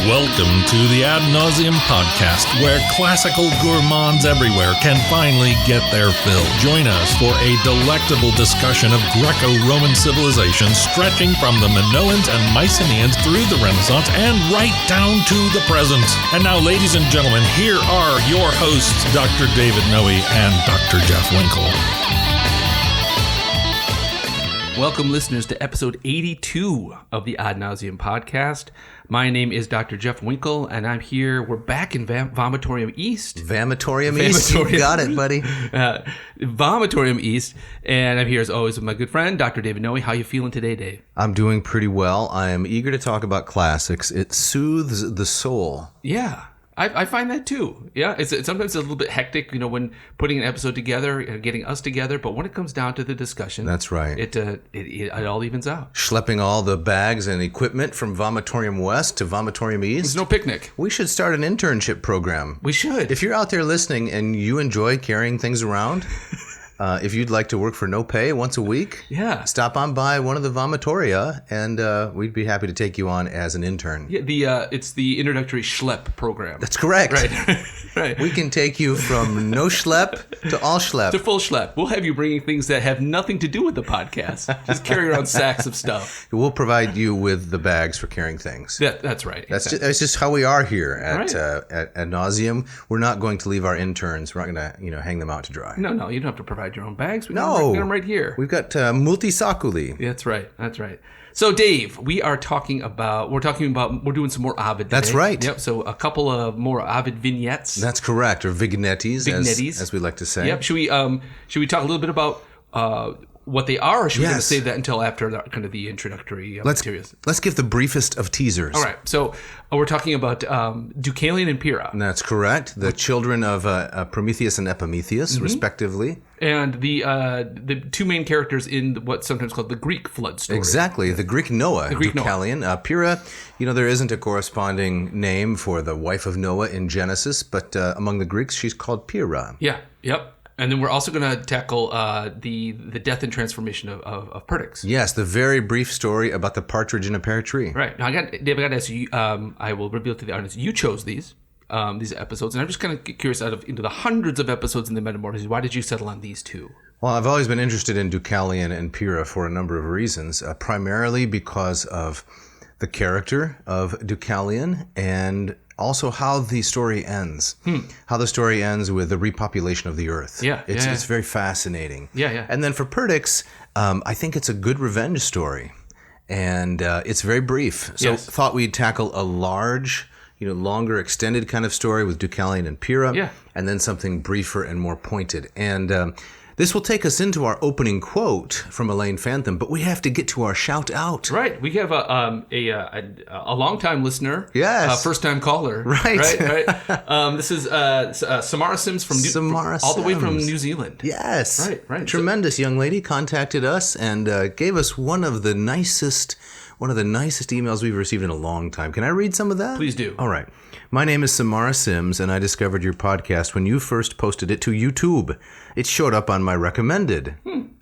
Welcome to the Ad Navseam podcast, where classical gourmands everywhere can finally get their fill. Join us for a delectable discussion of Greco-Roman civilization stretching from the Minoans and Mycenaeans through the Renaissance and right down to the present. And now, ladies and gentlemen, here are your hosts, Dr. David Noe and Dr. Jeff Winkle. Welcome, listeners, to episode 82 of the Ad Navseam podcast. My name is Dr. Jeff Winkle, and I'm here. We're back in Vomitorium East. Vomitorium East. You got it, buddy. Vomitorium East. And I'm here, as always, with my good friend, Dr. David Noe. How you feeling today, Dave? I'm doing pretty well. I am eager to talk about classics. It soothes the soul. Yeah. I find that too. Yeah, it's sometimes a little bit hectic, when putting an episode together and getting us together. But when it comes down to the discussion, that's right. It all evens out. Schlepping all the bags and equipment from Vomitorium West to Vomitorium East. There's no picnic. We should start an internship program. We should. If you're out there listening and you enjoy carrying things around. If you'd like to work for no pay once a week, stop on by one of the vomitoria, and we'd be happy to take you on as an intern. Yeah, it's the introductory schlep program. That's correct. Right. Right. We can take you from no schlep to all schlep. To full schlep. We'll have you bringing things that have nothing to do with the podcast. Just carry around sacks of stuff. We'll provide you with the bags for carrying things. That's right. That's just how we are here at Ad Navseam. We're not going to leave our interns. We're not going to hang them out to dry. No, you don't have to provide your own bags. We got them right here. We've got multisaculi. That's right. So, Dave, we're doing some more Ovid today. That's right. Yep. So a couple of more Ovid vignettes. That's correct, or vignettes, as we like to say. Yep. Should we talk a little bit about what they are, or should we going to save that until after the introductory materials? Let's give the briefest of teasers. All right. So we're talking about Deucalion and Pyrrha. That's correct. The children of Prometheus and Epimetheus, respectively. And the two main characters in what's sometimes called the Greek flood story. Exactly. The Greek Noah, Deucalion. Pyrrha, there isn't a corresponding name for the wife of Noah in Genesis, but among the Greeks, she's called Pyrrha. Yeah. Yep. And then we're also going to tackle the death and transformation of Parnassus. Yes, the very brief story about the partridge in a pear tree. Right. Now, Dave, I got to ask you, I will reveal to the audience, you chose these episodes, and I'm just kind of curious, into the hundreds of episodes in the Metamorphoses, why did you settle on these two? Well, I've always been interested in Deucalion and Pyrrha for a number of reasons, primarily because of the character of Deucalion and also how the story ends. How the story ends with the repopulation of the earth. It's very fascinating. Yeah. And then for Parnassus, I think it's a good revenge story. And it's very brief. So thought we'd tackle a large, longer extended kind of story with Deucalion and Pyrrha. And then something briefer and more pointed. And this will take us into our opening quote from Elaine Phantom, but we have to get to our shout out. Right. We have a long-time listener. Yes. First-time caller. Right. This is Samara Sims from all the way from New Zealand. Yes. Right. Tremendous young lady contacted us and gave us one of the nicest emails we've received in a long time. Can I read some of that? Please do. All right. My name is Samara Sims, and I discovered your podcast when you first posted it to YouTube. It showed up on my recommended.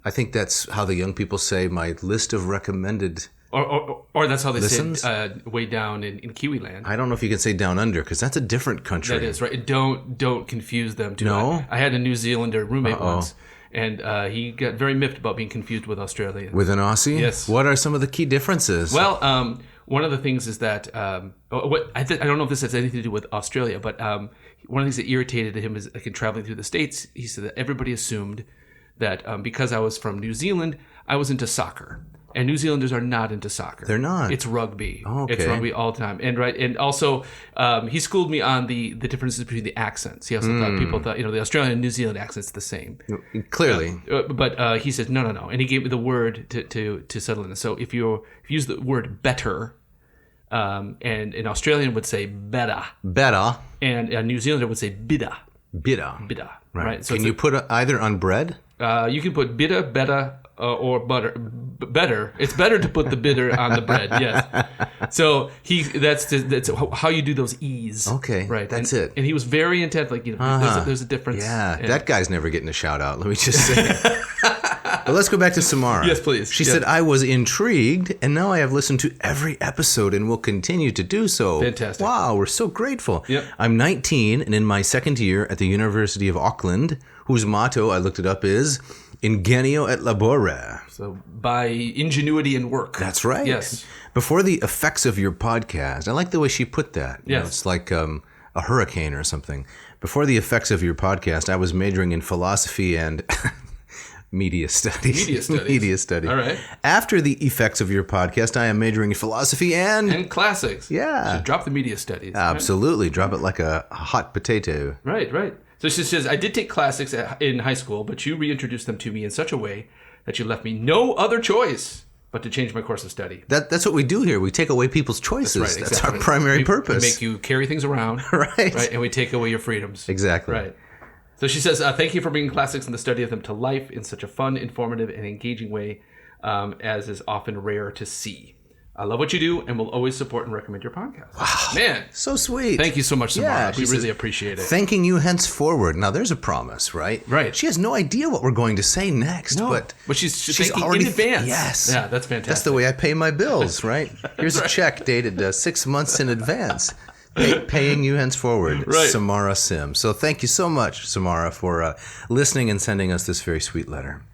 I think that's how the young people say my list of recommended Or that's how they listens? say it way down in Kiwi land. I don't know if you can say down under, because that's a different country. That is, right. Don't confuse them too. No? I had a New Zealander roommate once. And he got very miffed about being confused with Australia. With an Aussie? Yes. What are some of the key differences? Well, one of the things is that I don't know if this has anything to do with Australia, but one of the things that irritated him is, like, in traveling through the States, he said that everybody assumed that because I was from New Zealand, I was into soccer. And New Zealanders are not into soccer. They're not. It's rugby. Oh, okay. It's rugby all the time. And also, he schooled me on the differences between the accents. He also thought people thought, the Australian and New Zealand accent's the same. Clearly. But he said, no. And he gave me the word to settle in. So if you use the word better, and an Australian would say better. Better. And a New Zealander would say bidda. Bidda. Right. So can you put either on bread? You can put bidda, better, or butter. Better. It's better to put the bitter on the bread. Yes. So that's how you do those E's. Okay. Right. That's and, it. And he was very intent. Like, there's a difference. Yeah. That guy's never getting a shout out. Let me just say. But let's go back to Samara. Yes, please. She said, I was intrigued, and now I have listened to every episode and will continue to do so. Fantastic. Wow, we're so grateful. Yep. I'm 19 and in my second year at the University of Auckland, whose motto, I looked it up, is Ingenio et labore. So by ingenuity and work. That's right. Yes. Before the effects of your podcast, I like the way she put that. You know, Yes. it's like a hurricane or something. Before the effects of your podcast, I was majoring in philosophy and media studies. Media studies. All right. After the effects of your podcast, I am majoring in philosophy and classics. Yeah. So drop the media studies. Absolutely. Right? Drop it like a hot potato. Right. So she says, I did take classics in high school, but you reintroduced them to me in such a way that you left me no other choice but to change my course of study. That's what we do here. We take away people's choices. That's right, exactly. That's our primary purpose. We make you carry things around. Right. And we take away your freedoms. Exactly. Right. So she says, thank you for bringing classics and the study of them to life in such a fun, informative, and engaging way, as is often rare to see. I love what you do and will always support and recommend your podcast. Wow. Man. So sweet. Thank you so much, Samara. Yeah, we really appreciate it. Thanking you henceforward. Now, there's a promise, right? Right. She has no idea what we're going to say next. No, but she's thinking already in advance. Yes. Yeah, that's fantastic. That's the way I pay my bills, right? Here's a check dated 6 months in advance. Paying you henceforward, Right. Samara Sim. So thank you so much, Samara, for listening and sending us this very sweet letter.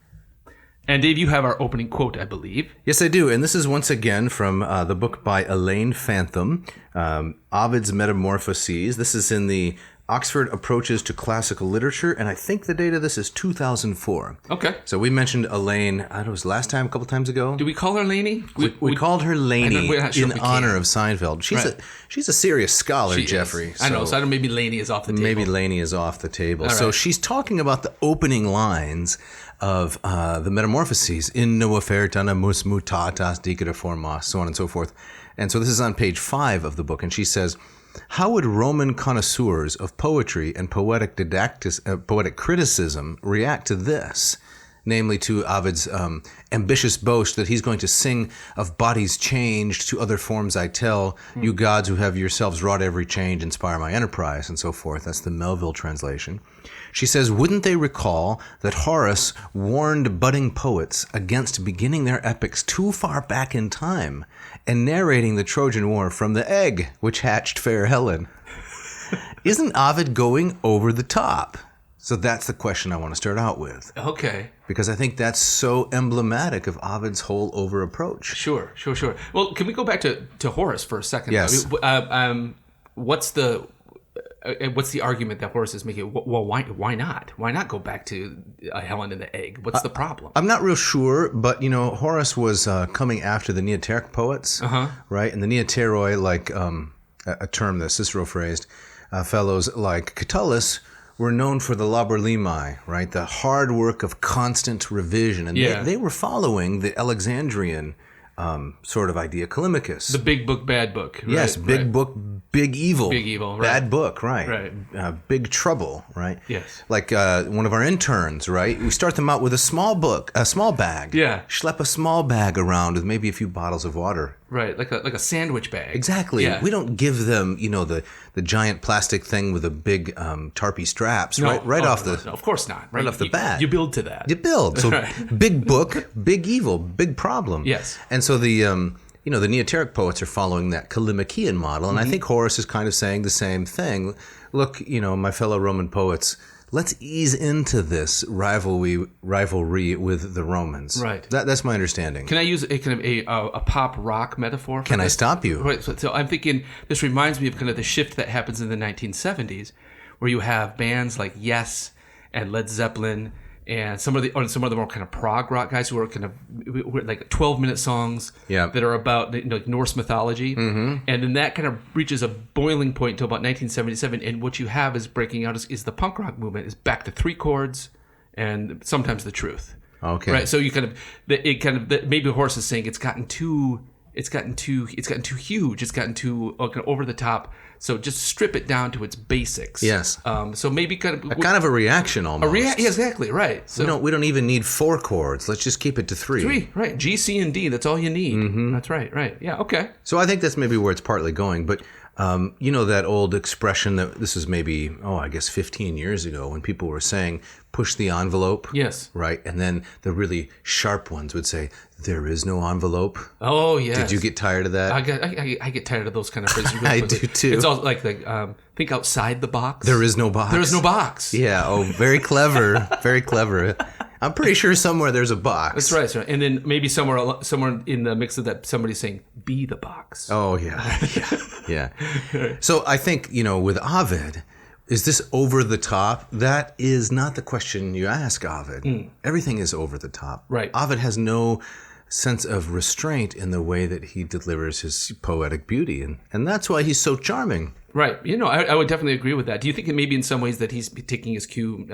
And Dave, you have our opening quote, I believe. Yes, I do. And this is once again from the book by Elaine Fantham, Ovid's Metamorphoses. This is in the Oxford Approaches to Classical Literature, and I think the date of this is 2004. Okay. So we mentioned Elaine, I don't know, it was last time, a couple times ago? Do we call her Lainey? We called her Lainey we're not sure in if we honor can. of Seinfeld. She's a serious scholar, She Jeffrey. is. I know, so maybe Lainey is off the table. Maybe Lainey is off the table. All So right. she's talking about the opening lines of the Metamorphoses, in no oferta mus mutatas dicere formas, so on and so forth. And so this is on page 5 of the book, and she says, how would Roman connoisseurs of poetry and poetic criticism react to this? Namely to Ovid's ambitious boast that he's going to sing of bodies changed, to other forms I tell, you gods who have yourselves wrought every change, inspire my enterprise, and so forth. That's the Melville translation. She says, wouldn't they recall that Horace warned budding poets against beginning their epics too far back in time and narrating the Trojan War from the egg which hatched fair Helen? Isn't Ovid going over the top? So that's the question I want to start out with. Okay. Because I think that's so emblematic of Ovid's whole over approach. Sure. Well, can we go back to Horace for a second? Yes. What's the argument that Horace is making? Well, why not? Why not go back to Helen and the egg? What's the problem? I'm not real sure, but Horace was coming after the Neoteric poets, right? And the Neoteroi, like a term that Cicero phrased, fellows like Catullus were known for the labor limae, right? The hard work of constant revision. And they were following the Alexandrian sort of idea, Callimachus. The big book, bad book. Right? Yes, big book, big evil. Big evil, right. Bad book, right. Right. Big trouble, right? Yes. Like one of our interns, right? We start them out with a small bag. Yeah. Schlep a small bag around with maybe a few bottles of water. Right, like a sandwich bag. Exactly. Yeah. We don't give them, the giant plastic thing with the big tarpy straps, right off the... No, of course not. Right off the bat. You build to that. You build. So Right. big book, big evil, big problem. Yes. And so the Neoteric poets are following that Callimachian model, and I think Horace is kind of saying the same thing. Look, my fellow Roman poets, let's ease into this rivalry with the Romans. Right. That's my understanding. Can I use a pop rock metaphor? Can I stop you? Right. So I'm thinking this reminds me of kind of the shift that happens in the 1970s, where you have bands like Yes and Led Zeppelin and some of the more kind of prog rock guys who are kind of like 12-minute songs that are about Norse mythology, and then that kind of reaches a boiling point until about 1977. And what you have is breaking out is the punk rock movement is back to 3 chords and sometimes the truth. Okay. Right. So you maybe Horace is saying it's gotten too huge. It's gotten too over the top. So just strip it down to its basics. Yes. So maybe kind of a reaction almost. Yeah, exactly. Right. So we don't even need 4 chords. Let's just keep it to 3. 3. Right. G, C, and D. That's all you need. That's right. Right. Yeah. Okay. So I think that's maybe where it's partly going. But You know that old expression that this is maybe, I guess 15 years ago when people were saying, push the envelope. Yes. Right? And then the really sharp ones would say, there is no envelope. Oh, yes. Did you get tired of that? I get tired of those kind of phrases. I do too. It's all like think outside the box. There is no box. There is no box. Yeah. Very clever. Very clever. I'm pretty sure somewhere there's a box. That's right. So, and then maybe somewhere in the mix of that, somebody's saying, be the box. Oh, yeah. Yeah. So I think, with Ovid, is this over the top? That is not the question you ask Ovid. Everything is over the top. Right. Ovid has no sense of restraint in the way that he delivers his poetic beauty. And that's why he's so charming. Right. I would definitely agree with that. Do you think that maybe in some ways that he's taking his cue,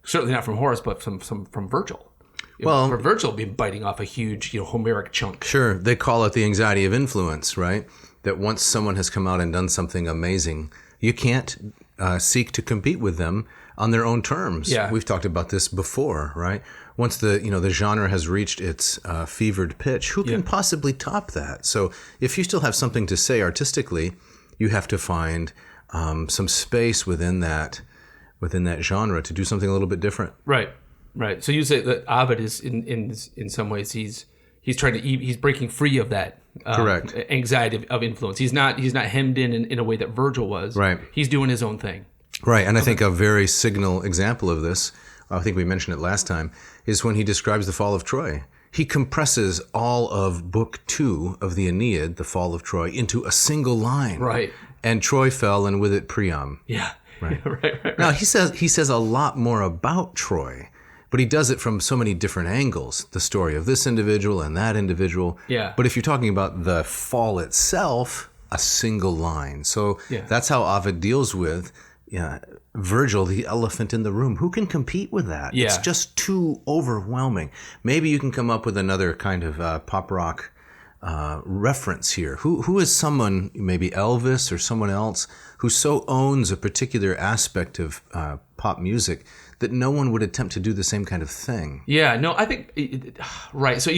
certainly not from Horace, but from Virgil? Well, for Virgil being biting off a huge, Homeric chunk. Sure. They call it the anxiety of influence, right? That once someone has come out and done something amazing, you can't seek to compete with them on their own terms. Yeah. We've talked about this before, right? Once the genre has reached its fevered pitch, who can possibly top that? So if you still have something to say artistically, you have to find some space within that genre to do something a little bit different. Right. So you say that Ovid is in some ways he's he's breaking free of that correct anxiety of influence. He's not hemmed in a way that Virgil was. Right. He's doing his own thing. Right. And I think a very signal example of this, I think we mentioned it last time, is when he describes the fall of Troy. He compresses all of Book 2 of the Aeneid, the fall of Troy, into a single line. Right. And Troy fell, and with it Priam. Yeah. Right. right. Now, he says a lot more about Troy, but he does it from so many different angles. The story of this individual and that individual. Yeah. But if you're talking about the fall itself, a single line. So that's how Ovid deals with Virgil, the elephant in the room. Who can compete with that? Yeah. It's just too overwhelming. Maybe you can come up with another kind of pop rock reference here. Who is someone, maybe Elvis or someone else, who so owns a particular aspect of pop music that no one would attempt to do the same kind of thing? Yeah, no, I think right. So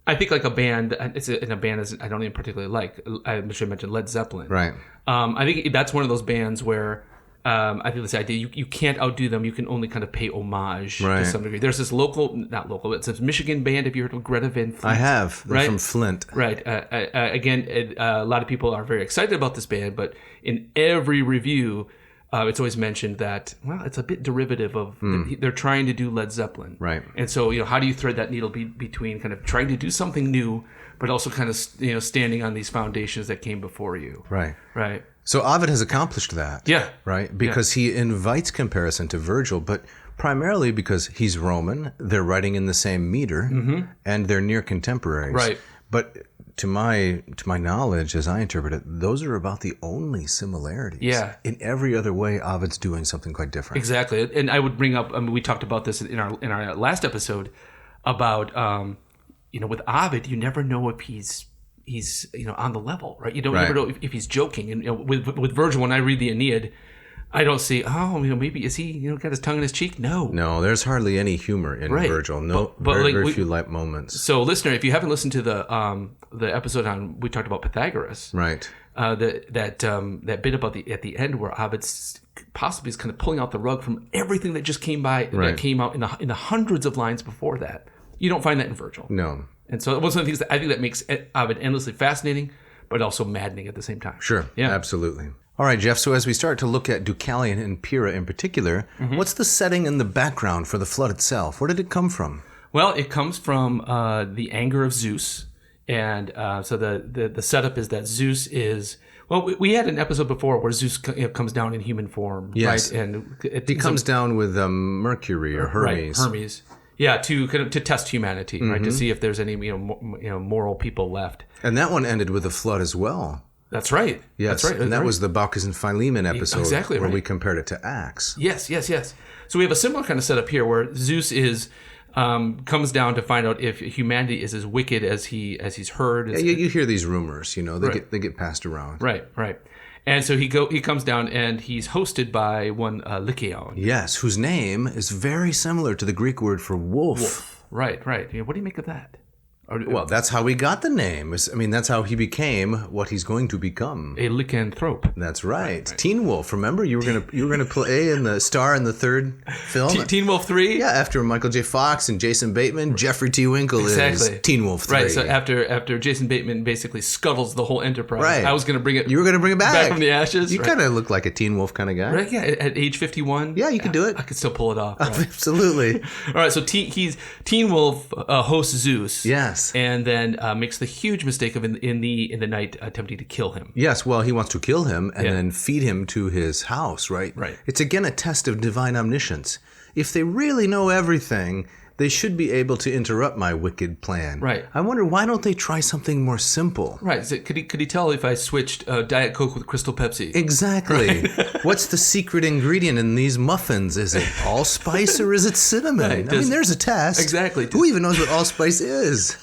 I think like a band. In a band I don't even particularly like. I should mention Led Zeppelin. Right. I think that's one of those bands where I think this idea you can't outdo them. You can only kind of pay homage to some degree. There's this it's a Michigan band. Have you heard of Greta Van Fleet? I have. They're from Flint. Right. Again, a lot of people are very excited about this band, but in every review, it's always mentioned that it's a bit derivative of they're trying to do Led Zeppelin. Right. And so how do you thread that needle between kind of trying to do something new, but also kind of standing on these foundations that came before you. Right. Right. So Ovid has accomplished that. Yeah. Right? Because he invites comparison to Virgil, but primarily because he's Roman, they're writing in the same meter, and they're near contemporaries. Right. But to my knowledge, as I interpret it, those are about the only similarities. Yeah. In every other way, Ovid's doing something quite different. Exactly. And I would bring up, we talked about this in our last episode about, with Ovid, you never know if he's on the level, right? You don't ever know if he's joking. And with Virgil, when I read the Aeneid, I don't see, maybe is he, got his tongue in his cheek? No, there's hardly any humor in Virgil. No, but very few light moments. So, listener, if you haven't listened to the episode we talked about Pythagoras, right? That bit about at the end where Ovid possibly is kind of pulling out the rug from everything that just came by, that came out in the hundreds of lines before that. You don't find that in Virgil. No. And so, one of the things that I think that makes Ovid endlessly fascinating, but also maddening at the same time. Sure. Yeah. Absolutely. All right, Jeff, so as we start to look at Deucalion and Pyrrha in particular, what's the setting and the background for the flood itself? Where did it come from? Well, it comes from the anger of Zeus. And so the setup is that Zeus is... Well, we had an episode before where Zeus comes down in human form, yes. right? And he comes down with Mercury or Hermes. Right, Hermes. Yeah, to test humanity, right? To see if there's any moral people left. And that one ended with a flood as well. That's right. Yes, that's right. And that was the Bacchus and Philemon episode exactly where we compared it to Acts. Yes. So we have a similar kind of setup here where Zeus comes down to find out if humanity is as wicked as he's heard. Yeah, you hear these rumors, they get passed around. Right. And so he comes down and he's hosted by one Lycaon. Yes, whose name is very similar to the Greek word for wolf. Right. What do you make of that? Well, that's how he got the name. That's how he became what he's going to become. A lycanthrope. That's right. Teen Wolf. Remember, you were gonna play in the star in the third film. Teen Wolf 3. Yeah, after Michael J. Fox and Jason Bateman, Jeffrey T. Winkle is Teen Wolf 3. Right. So after Jason Bateman basically scuttles the whole enterprise, right. I was gonna bring it. You were gonna bring it back from the ashes. You kind of look like a Teen Wolf kind of guy. Right. Yeah. At age 51. Yeah, you can do it. I could still pull it off. Right? Absolutely. All right. So Teen Wolf hosts Zeus. Yes. And then makes the huge mistake of in the night attempting to kill him. Yes, well, he wants to kill him and then feed him to his house, right? Right. It's again a test of divine omniscience. If they really know everything, they should be able to interrupt my wicked plan. Right. I wonder, why don't they try something more simple? Right. So could he tell if I switched Diet Coke with Crystal Pepsi? Exactly. Right. What's the secret ingredient in these muffins? Is it allspice or is it cinnamon? Right. There's a test. Exactly. Who even knows what allspice is?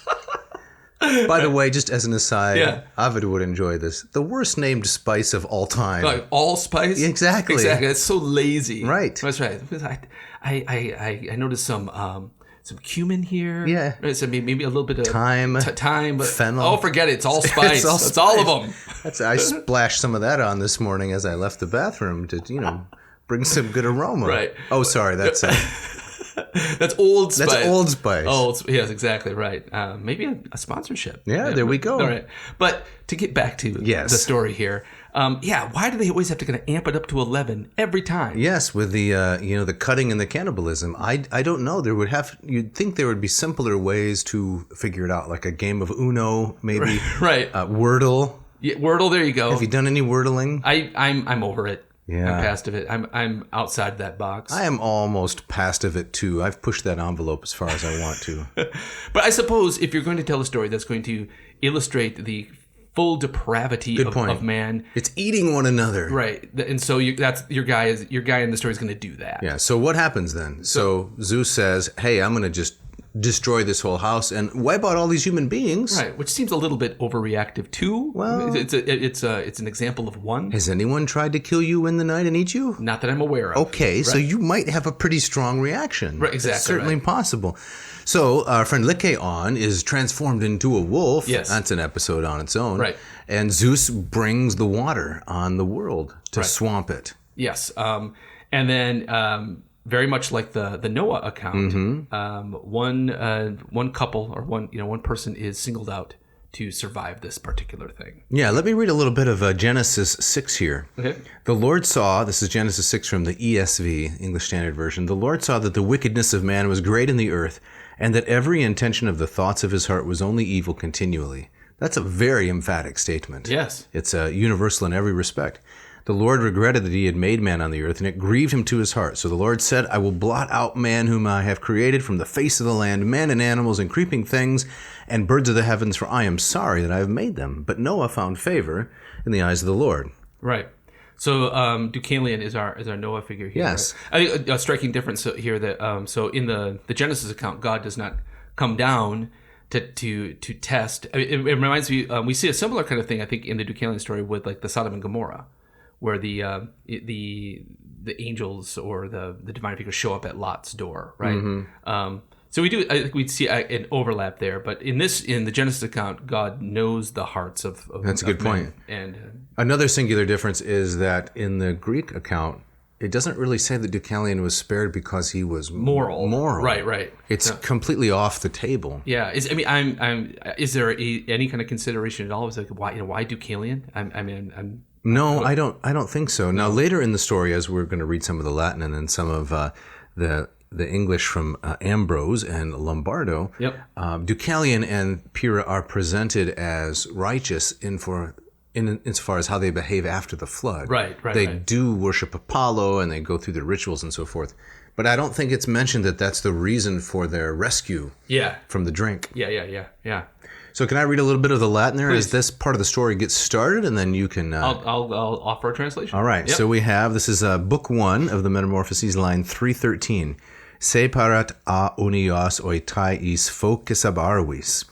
By the way, just as an aside, Ovid would enjoy this. The worst named spice of all time. Like allspice? Exactly. It's so lazy. Right. That's right. I noticed some cumin here. Yeah. Right, so maybe a little bit of thyme. Thyme. But, fennel. Oh, forget it. It's allspice. It's all of them. I splashed some of that on this morning as I left the bathroom to, bring some good aroma. Right. Oh, sorry. That's That's Old Spice. That's Old Spice. Oh, yes, exactly right. Maybe a sponsorship. Yeah, there we go. All right. But to get back to the story here, why do they always have to kind of amp it up to 11 every time? Yes, with the the cutting and the cannibalism. I don't know. You'd think there would be simpler ways to figure it out, like a game of Uno, maybe. Right. Wordle. Yeah, Wordle. There you go. Have you done any Wordling? I'm over it. Yeah. I'm past of it. I'm outside that box. I am almost past of it too. I've pushed that envelope as far as I want to. But I suppose if you're going to tell a story that's going to illustrate the full depravity of man, it's eating one another. Right. And so that's your guy in the story is going to do that. Yeah. So what happens then? So Zeus says, "Hey, I'm going to just destroy this whole house and wipe out all these human beings." Right, which seems a little bit overreactive too. Well, it's an example of one. Has anyone tried to kill you in the night and eat you? Not that I'm aware of. Okay, right. So you might have a pretty strong reaction. Right, exactly. It's certainly possible. So our friend Lycaon is transformed into a wolf. Yes. That's an episode on its own. Right. And Zeus brings the water on the world to swamp it. Yes. And then very much like the Noah account, one couple or one person is singled out to survive this particular thing. Yeah, let me read a little bit of Genesis 6 here. Okay. The Lord saw, this is Genesis 6 from the ESV, English Standard Version, the Lord saw that the wickedness of man was great in the earth, and that every intention of the thoughts of his heart was only evil continually. That's a very emphatic statement. Yes. It's universal in every respect. The Lord regretted that he had made man on the earth, and it grieved him to his heart. So the Lord said, I will blot out man whom I have created from the face of the land, men and animals and creeping things and birds of the heavens, for I am sorry that I have made them. But Noah found favor in the eyes of the Lord. Right. So Deucalion is our Noah figure here. Yes. Right? I think a striking difference here that so in the Genesis account, God does not come down to test. It reminds me, we see a similar kind of thing, I think, in the Deucalion story with like the Sodom and Gomorrah, where the angels or the divine figures show up at Lot's door, right? Mm-hmm. So we do. I think we'd see an overlap there, but in the Genesis account, God knows the hearts of That's a good point. And another singular difference is that in the Greek account, it doesn't really say that Deucalion was spared because he was moral. Right. It's completely off the table. Yeah. Is there any kind of consideration at all? It's like why Deucalion? No, I don't think so. Now later in the story, as we're going to read some of the Latin and then some of the English from Ambrose and Lombardo, yep. Deucalion and Pyrrha are presented as righteous insofar as how they behave after the flood. Right. They do worship Apollo and they go through the rituals and so forth. But I don't think it's mentioned that that's the reason for their rescue from the drink. Yeah. So can I read a little bit of the Latin there? Please. As this part of the story gets started, and then you can... I'll offer a translation. All right. Yep. So we have, this is book 1 of the Metamorphoses, line 313. Se parat a unios oitais focis abarvis,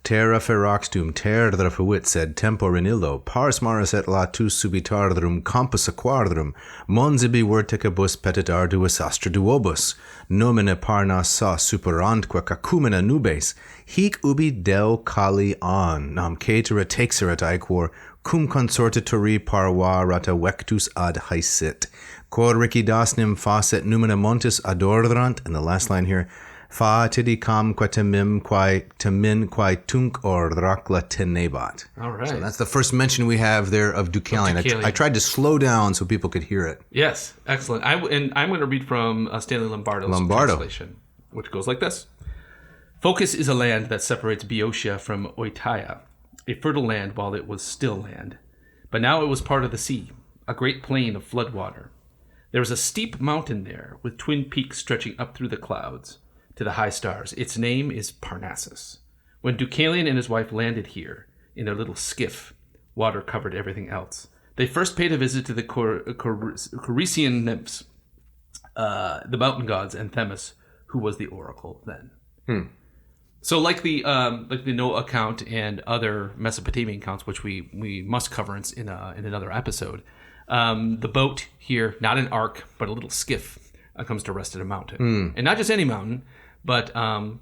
Terra feraxtum terra fuit sed tempor in illo, pars maris et latus subitardrum campus aquardrum, monzibi verticabus petit arduus astra duobus, nomine Parnassa superantque cacumina nubes, hic ubi Deucalion nam caetera texerat aequor, cum consortatori parva rata vectus ad haesit, quod ricidasnim facet numina montis adordrant, and the last line here, fa tidicam quatemim quae temin quae tunc or dracla tenebat. All right. So that's the first mention we have there of Deucalion. I tried to slow down so people could hear it. Yes, excellent. And I'm going to read from Stanley Lombardo's translation, which goes like this. Phocus is a land that separates Boeotia from Oetia, a fertile land while it was still land. But now it was part of the sea, a great plain of floodwater. There is a steep mountain there with twin peaks stretching up through the clouds to the high stars. Its name is Parnassus. When Deucalion and his wife landed here in their little skiff, water covered everything else. They first paid a visit to the Corician nymphs, the mountain gods, and Themis, who was the oracle then. So like the Noah account and other Mesopotamian accounts, which we must cover in another episode, the boat here, not an ark, but a little skiff, comes to rest at a mountain. And not just any mountain, but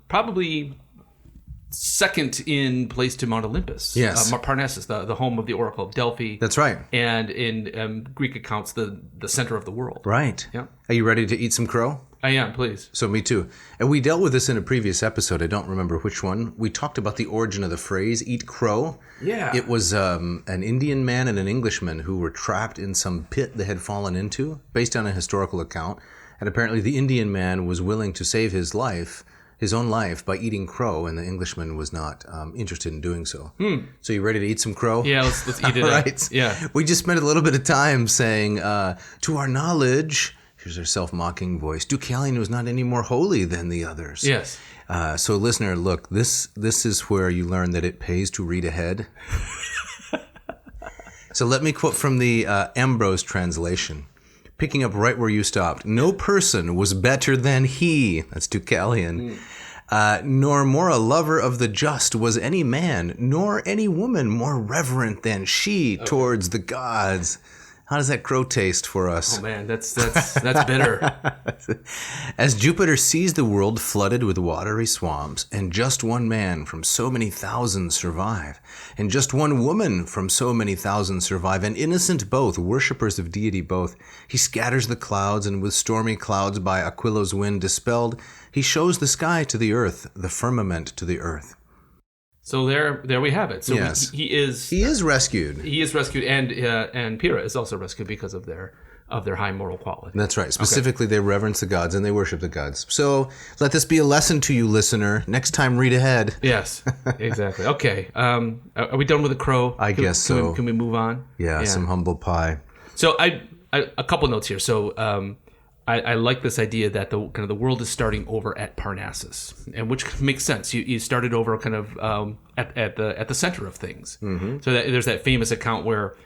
probably second in place to Mount Olympus. Yes. Parnassus, the home of the Oracle of Delphi. That's right. And in Greek accounts, the center of the world. Right. Yeah. Are you ready to eat some crow? I am, please. So me too. And we dealt with this in a previous episode. I don't remember which one. We talked about the origin of the phrase, eat crow. Yeah. It was an Indian man and an Englishman who were trapped in some pit they had fallen into, based on a historical account. And apparently the Indian man was willing to save his own life, by eating crow, and the Englishman was not interested in doing so. So you ready to eat some crow? Yeah, let's eat it. Right. Yeah. We just spent a little bit of time saying, to our knowledge, here's our self-mocking voice, Deucalion was not any more holy than the others. Yes. So listener, look, this is where you learn that it pays to read ahead. So let me quote from the Ambrose translation. Picking up right where you stopped. No person was better than he, that's Deucalion, nor more a lover of the just was any man, nor any woman more reverent than she towards the gods. How does that crow taste for us? Oh man, that's bitter. As Jupiter sees the world flooded with watery swamps, and just one man from so many thousands survive, and just one woman from so many thousands survive, and innocent both, worshippers of deity both, he scatters the clouds, and with stormy clouds by Aquilo's wind dispelled, he shows the sky to the earth, the firmament to the earth. So there we have it. So yes. he is rescued. He is rescued, and Pyrrha is also rescued because of their high moral quality. That's right. Specifically, They reverence the gods and they worship the gods. So let this be a lesson to you, listener. Next time, read ahead. Yes, exactly. Okay. Are we done with the crow? I guess so. Can we move on? Yeah, some humble pie. So I a couple notes here. So I like this idea that the world is starting over at Parnassus, and which makes sense. You started over kind of at the center of things. Mm-hmm. So there's that famous account where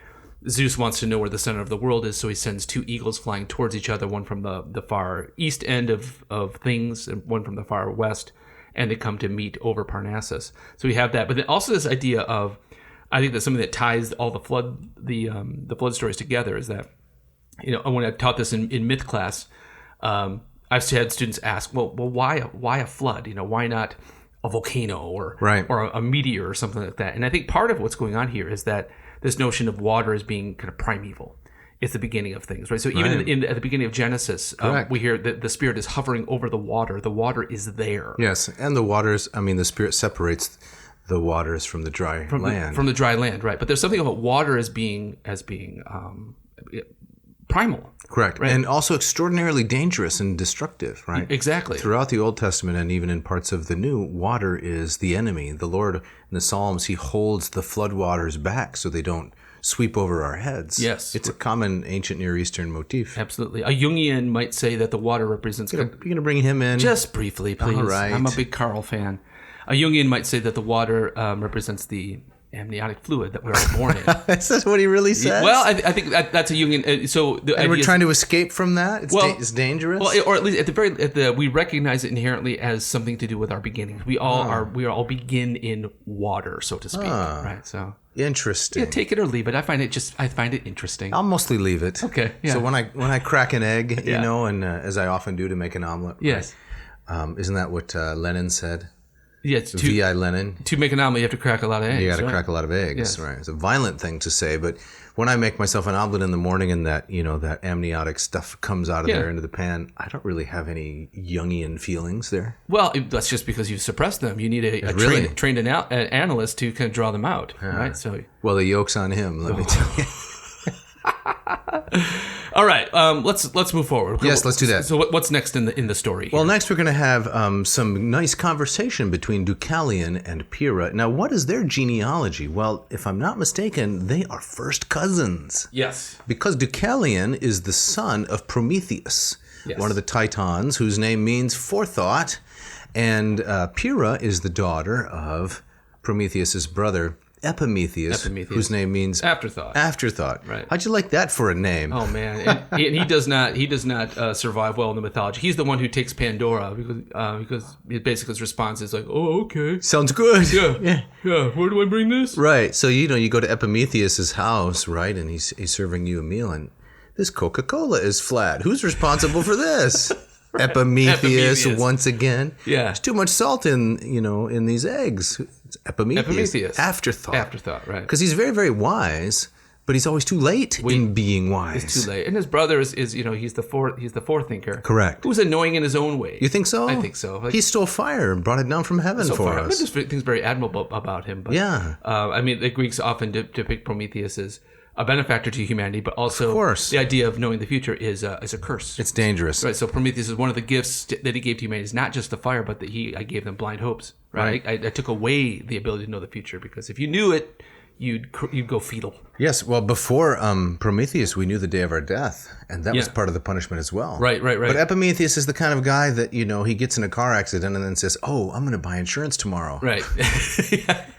Zeus wants to know where the center of the world is, so he sends two eagles flying towards each other, one from the far east end of things, and one from the far west, and they come to meet over Parnassus. So we have that, but then also this idea of, I think that's something that ties all the flood stories together is that, when I taught this in myth class, I've had students ask, well, why a flood? Why not a volcano or a meteor or something like that? And I think part of what's going on here is that this notion of water as being kind of primeval. It's the beginning of things, right? So even at the beginning of Genesis, we hear that the Spirit is hovering over the water. The water is there. Yes, and the Spirit separates the waters from the dry land. From the dry land, right? But there's something about water as being primal. Correct. Right? And also extraordinarily dangerous and destructive, right? Exactly. Throughout the Old Testament and even in parts of the New, water is the enemy. The Lord in the Psalms, he holds the floodwaters back so they don't sweep over our heads. Yes. It's a common ancient Near Eastern motif. Absolutely. A Jungian might say that the water represents... You're going to bring him in? Just briefly, please. All right. I'm a big Carl fan. A Jungian might say that the water represents the amniotic fluid that we're all born in. Is that what he really says? Well, I think that's a Jungian. And we're trying to escape from that. It's dangerous. Well, or at least we recognize it inherently as something to do with our beginnings. We all begin in water, so to speak. Right. So interesting. Yeah, take it or leave it. I find it interesting. I'll mostly leave it. Okay. Yeah. So when I crack an egg, and as I often do to make an omelet. Yes. Right, isn't that what Lenin said? Yeah, V.I. Lenin. To make an omelet, you have to crack a lot of eggs. You got to crack a lot of eggs, yes. Right? It's a violent thing to say, but when I make myself an omelet in the morning and that that amniotic stuff comes out of there into the pan, I don't really have any Jungian feelings there. Well, that's just because you've suppressed them. You need a trained analyst to kind of draw them out, right? So, well, the yoke's on him. Let me tell you. All right, let's move forward. Yes, let's do that. So what's next in the story here? Well, next we're going to have some nice conversation between Deucalion and Pyrrha. Now, what is their genealogy? Well, if I'm not mistaken, they are first cousins. Yes. Because Deucalion is the son of Prometheus, one of the Titans, whose name means forethought, and Pyrrha is the daughter of Prometheus's brother, Epimetheus, whose name means afterthought. Afterthought. Right. How'd you like that for a name? Oh man, and he does not survive well in the mythology. He's the one who takes Pandora because basically his response is like, "Oh, okay, sounds good." Yeah. Where do I bring this? Right. So you go to Epimetheus's house, right, and he's serving you a meal, and this Coca-Cola is flat. Who's responsible for this? Right. Epimetheus once again. Yeah. There's too much salt in these eggs. It's Epimetheus. Afterthought, right. Because he's very, very wise, but he's always too late in being wise. He's too late. And his brother is he's the forethinker. Correct. Who's annoying in his own way. You think so? I think so. He stole fire and brought it down from heaven for us. There's things very admirable about him. But, the Greeks often depict Prometheus as a benefactor to humanity, but also the idea of knowing the future is a curse. It's dangerous. Right. So Prometheus is one of the gifts that he gave to humanity. Is not just the fire, but that I gave them blind hopes. Right. I took away the ability to know the future because if you knew it, you'd go fetal. Yes. Well, before Prometheus, we knew the day of our death, and that was part of the punishment as well. Right. But Epimetheus is the kind of guy that he gets in a car accident and then says, "Oh, I'm going to buy insurance tomorrow." Right.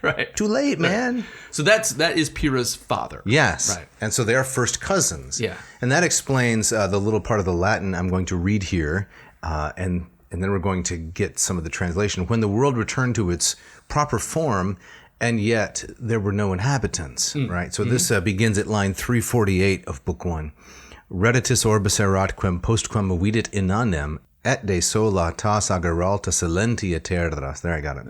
Right. Too late, man. So that is Pyrrha's father. Yes. Right. And so they are first cousins. Yeah. And that explains the little part of the Latin I'm going to read here, and then we're going to get some of the translation. When the world returned to its proper form, and yet there were no inhabitants, right? So this begins at line 348 of Book 1. Reditus orbis erat quem postquem vidit inanem, et de sola tas agaralta silentia terras. There, I got it.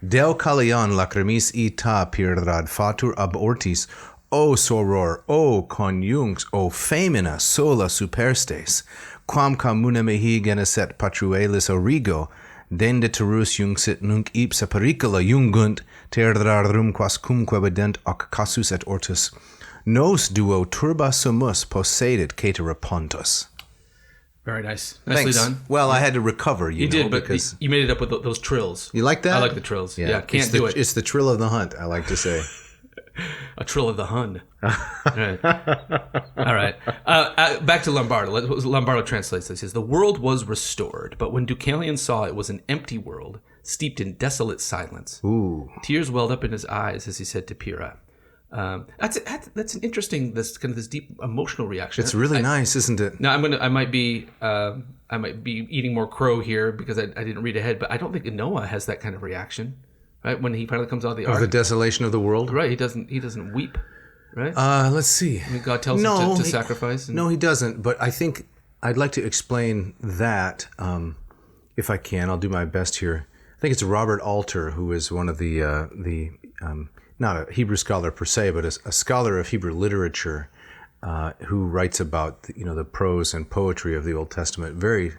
Deucalion lacrimis ita Pyrrhad fatur ab ortis, o soror, o conjunx, o femina sola superstes, quam commune mehi geneset patruelis origo, dendeterus jungsit nunc ipsa pericola jungunt, terrarum quascumque vident ac casus et ortus, nos duo turba sumus possedit caetera pontus. Very nice. Nicely done. Well, I had to recover, you know, did, but because you made it up with those trills. You like that? I like the trills. Yeah, can't do it. It's the trill of the hunt, I like to say. A trill of the Hun. Right. All right. Back to Lombardo. Lombardo translates this. He says, the world was restored, but when Deucalion saw it was an empty world, steeped in desolate silence. Ooh. Tears welled up in his eyes as he said to Pyrrha. That's an interesting this deep emotional reaction. It's really nice, isn't it? Now I might be eating more crow here because I didn't read ahead, but I don't think Noah has that kind of reaction. Right, when he finally comes out of the ark. Of the desolation of the world? Right, he doesn't weep, right? Let's see. I mean, God tells him to sacrifice. No, he doesn't, but I think I'd like to explain that, if I can. I'll do my best here. I think it's Robert Alter, who is one of the not a Hebrew scholar per se, but a scholar of Hebrew literature, who writes about the prose and poetry of the Old Testament very,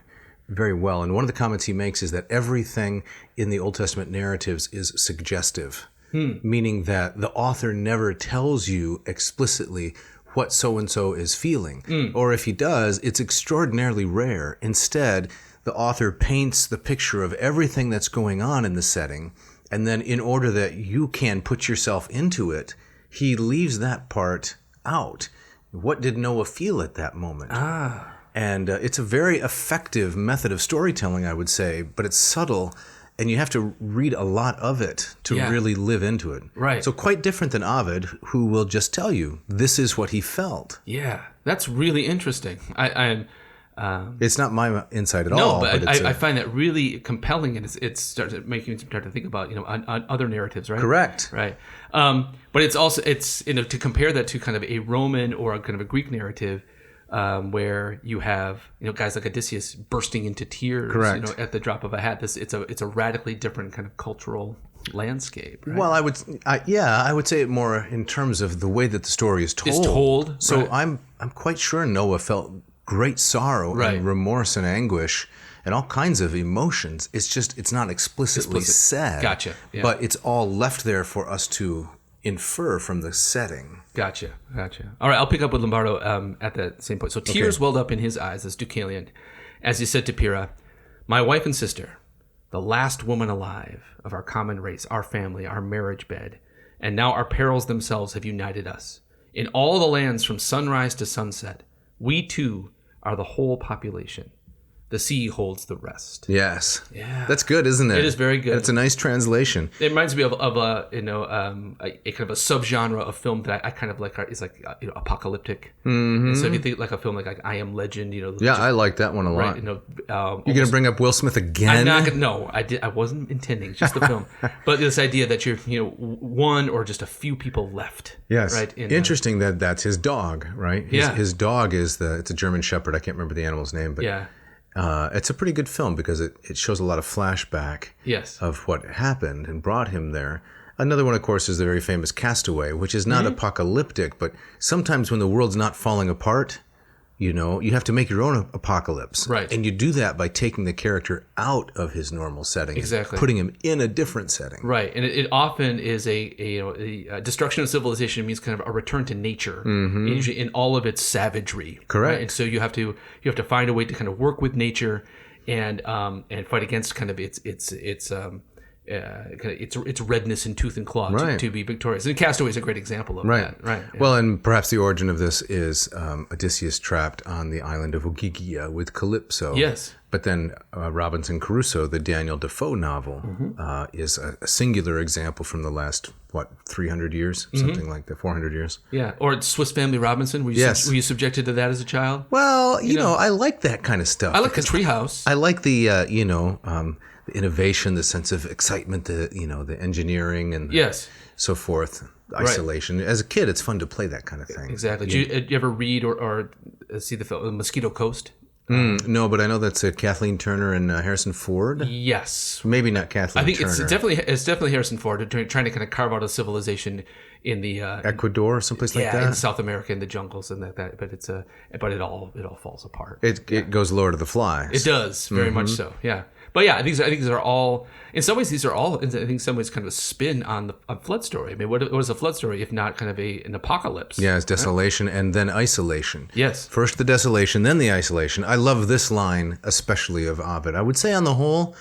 very well. And one of the comments he makes is that everything in the Old Testament narratives is suggestive, meaning that the author never tells you explicitly what so-and-so is feeling. Or if he does, it's extraordinarily rare. Instead, the author paints the picture of everything that's going on in the setting, and then in order that you can put yourself into it, he leaves that part out. What did Noah feel at that moment? And it's a very effective method of storytelling, I would say, but it's subtle and you have to read a lot of it to really live into it. Right. So quite different than Ovid, who will just tell you, this is what he felt. Yeah, that's really interesting. It's not my insight at no, all. But I find that really compelling, and it starts making me start to think about on other narratives, right? Correct. Right. But it's also to compare that to kind of a Roman or a kind of a Greek narrative, where you have guys like Odysseus bursting into tears, Correct. At the drop of a hat. It's a radically different kind of cultural landscape. Right? Well, I would say it more in terms of the way that the story is told. It's told. So right. I'm quite sure Noah felt great sorrow and remorse and anguish and all kinds of emotions. It's not explicitly said. Gotcha. Yeah. But it's all left there for us to infer from the setting. Gotcha. All right, I'll pick up with Lombardo at that same point. So tears welled up in his eyes as Deucalion, as he said to Pyrrha, "My wife and sister, the last woman alive of our common race, our family, our marriage bed, and now our perils themselves have united us. In all the lands from sunrise to sunset, we too are the whole population. The sea holds the rest." Yes. Yeah. That's good, isn't it? It is very good. It's a nice translation. It reminds me of a kind of a subgenre of film that I kind of like. Is like apocalyptic. Mm-hmm. And so if you think like a film like I Am Legend, I like that one a lot. Right, you're gonna bring up Will Smith again? I'm not gonna. No, I wasn't intending. It's just the film. But this idea that you're one or just a few people left. Yes. Right. Interesting that's his dog, right? His dog is it's a German Shepherd. I can't remember the animal's name, but yeah. It's a pretty good film because it shows a lot of flashback of what happened and brought him there. Another one, of course, is the very famous Castaway, which is not apocalyptic, but sometimes when the world's not falling apart, you have to make your own apocalypse. Right. And you do that by taking the character out of his normal setting. Exactly. Putting him in a different setting. Right. And it often is a destruction of civilization means kind of a return to nature, usually in all of its savagery. Correct. Right? And so you have to find a way to kind of work with nature and fight against kind of its redness in tooth and claw to be victorious. And Castaway is a great example of that. Right. Yeah. Well, and perhaps the origin of this is Odysseus trapped on the island of Ogygia with Calypso. Yes. But then Robinson Crusoe, the Daniel Defoe novel, is a singular example from the last, 300 years? Something like that, 400 years? Yeah. Or Swiss Family Robinson. Were you subjected to that as a child? Well, you know, I like that kind of stuff. I like the treehouse. I like the, the innovation, the sense of excitement, the engineering and so forth, isolation. Right. As a kid, it's fun to play that kind of thing. Exactly. Did you ever read or see the film Mosquito Coast? No, but I know that's Kathleen Turner and Harrison Ford. Yes. Maybe not Kathleen Turner. I think it's definitely Harrison Ford trying to kind of carve out a civilization in the Ecuador or someplace like that. Yeah, in South America, in the jungles and that. But it all falls apart. It goes Lord of the Flies. It does very much so. Yeah. But yeah, I think these are all, in some ways, in some ways, kind of a spin on the flood story. I mean, what is a flood story if not kind of an apocalypse? Yeah, it's desolation and then isolation. Yes. First the desolation, then the isolation. I love this line, especially of Ovid. I would say on the whole,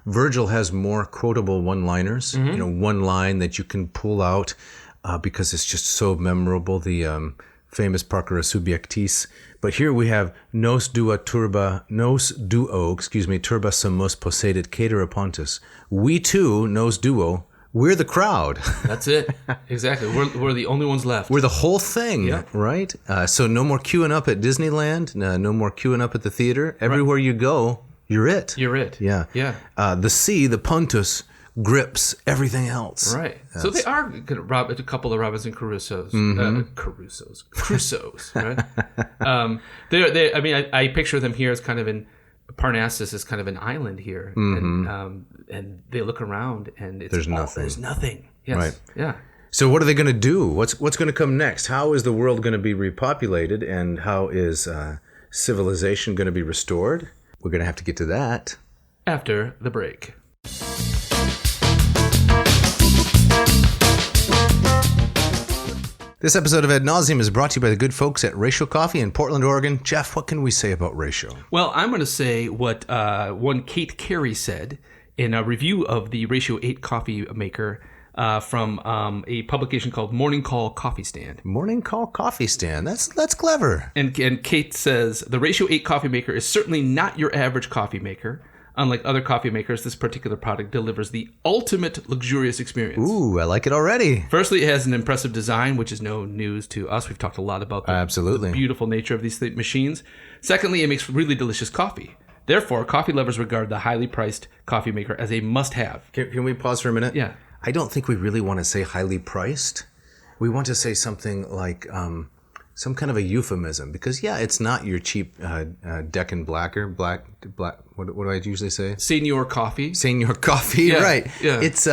Virgil has more quotable one-liners. One line that you can pull out because it's just so memorable. The famous Parcera Subjectis. But here we have nos duo turba sumus possedit caetera pontus. We too, nos duo, we're the crowd. That's it. Exactly. We're the only ones left. We're the whole thing, right? So no more queuing up at Disneyland, no more queuing up at the theater. Everywhere you go, you're it. You're it. Yeah. Yeah. The sea, the pontus, grips everything else. Right. So they are a couple of Robinson Crusoes. Crusoes, right? I mean, I picture them here as kind of in Parnassus is kind of an island here, and they look around and there's nothing. There's nothing. Yes. Right. Yeah. So what are they going to do? What's going to come next? How is the world going to be repopulated, and how is civilization going to be restored? We're going to have to get to that after the break. This episode of Ad Navseam is brought to you by the good folks at Ratio Coffee in Portland, Oregon. Jeff, what can we say about Ratio? Well, I'm going to say what one Kate Carey said in a review of the Ratio 8 coffee maker from a publication called Morning Call Coffee Stand. Morning Call Coffee Stand. That's clever. And Kate says, the Ratio 8 coffee maker is certainly not your average coffee maker. Unlike other coffee makers, this particular product delivers the ultimate luxurious experience. Ooh, I like it already. Firstly, it has an impressive design, which is no news to us. We've talked a lot about the beautiful nature of these machines. Secondly, it makes really delicious coffee. Therefore, coffee lovers regard the highly priced coffee maker as a must-have. Can we pause for a minute? Yeah. I don't think we really want to say highly priced. We want to say something like some kind of a euphemism, because it's not your cheap Deccan blacker, black. What do I usually say? Senior coffee, right? Yeah. It's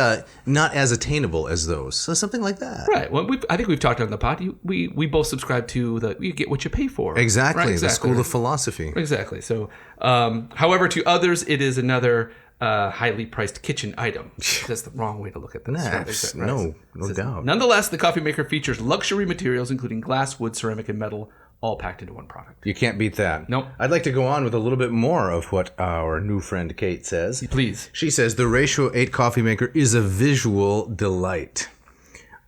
not as attainable as those, so something like that. Right. Well, I think we've talked on the pod. We both subscribe to you get what you pay for. Exactly. Right? The school of philosophy. Exactly. So, however, to others, it is another highly priced kitchen item. That's the wrong way to look at this. No doubt. Nonetheless, the coffee maker features luxury materials, including glass, wood, ceramic, and metal, all packed into one product. You can't beat that. Nope. I'd like to go on with a little bit more of what our new friend Kate says. Please. She says the Ratio 8 coffee maker is a visual delight.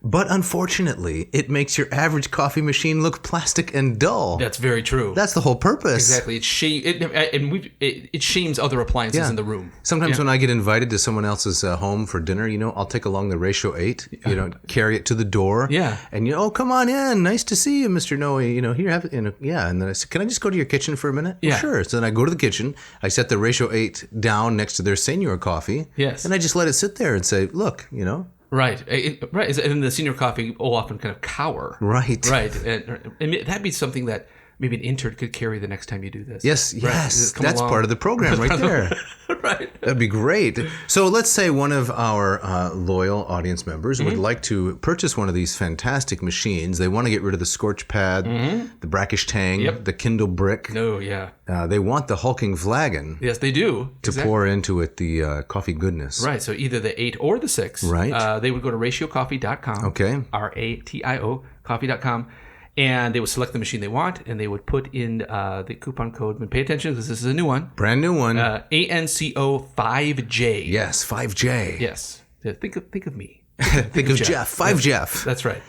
But unfortunately, it makes your average coffee machine look plastic and dull. That's very true. That's the whole purpose. Exactly. It shames other appliances in the room. Sometimes when I get invited to someone else's home for dinner, I'll take along the Ratio 8, carry it to the door. Yeah. And, come on in. Nice to see you, Mr. Noe. Here, have it. And then I said, can I just go to your kitchen for a minute? Yeah. Well, sure. So then I go to the kitchen. I set the Ratio 8 down next to their senior coffee. Yes. And I just let it sit there and say, look, Right, right. And the senior coffee will often kind of cower. Right. And that'd be something that maybe an intern could carry the next time you do this. Yes. That's part of the program right there. Right. That'd be great. So let's say one of our loyal audience members would like to purchase one of these fantastic machines. They want to get rid of the scorch pad, the brackish tang, the Kindle brick. No, yeah. They want the hulking flagon. Yes, they do. To pour into it the coffee goodness. Right. So either the 8 or the 6. Right. They would go to ratiocoffee.com. Okay. RATIO coffee.com. And they would select the machine they want, and they would put in the coupon code. And pay attention, because this is a new one. Brand new one. ANCO5J. Yes, 5J. Yes. Think of me. Think of Jeff. 5 Jeff. That's right.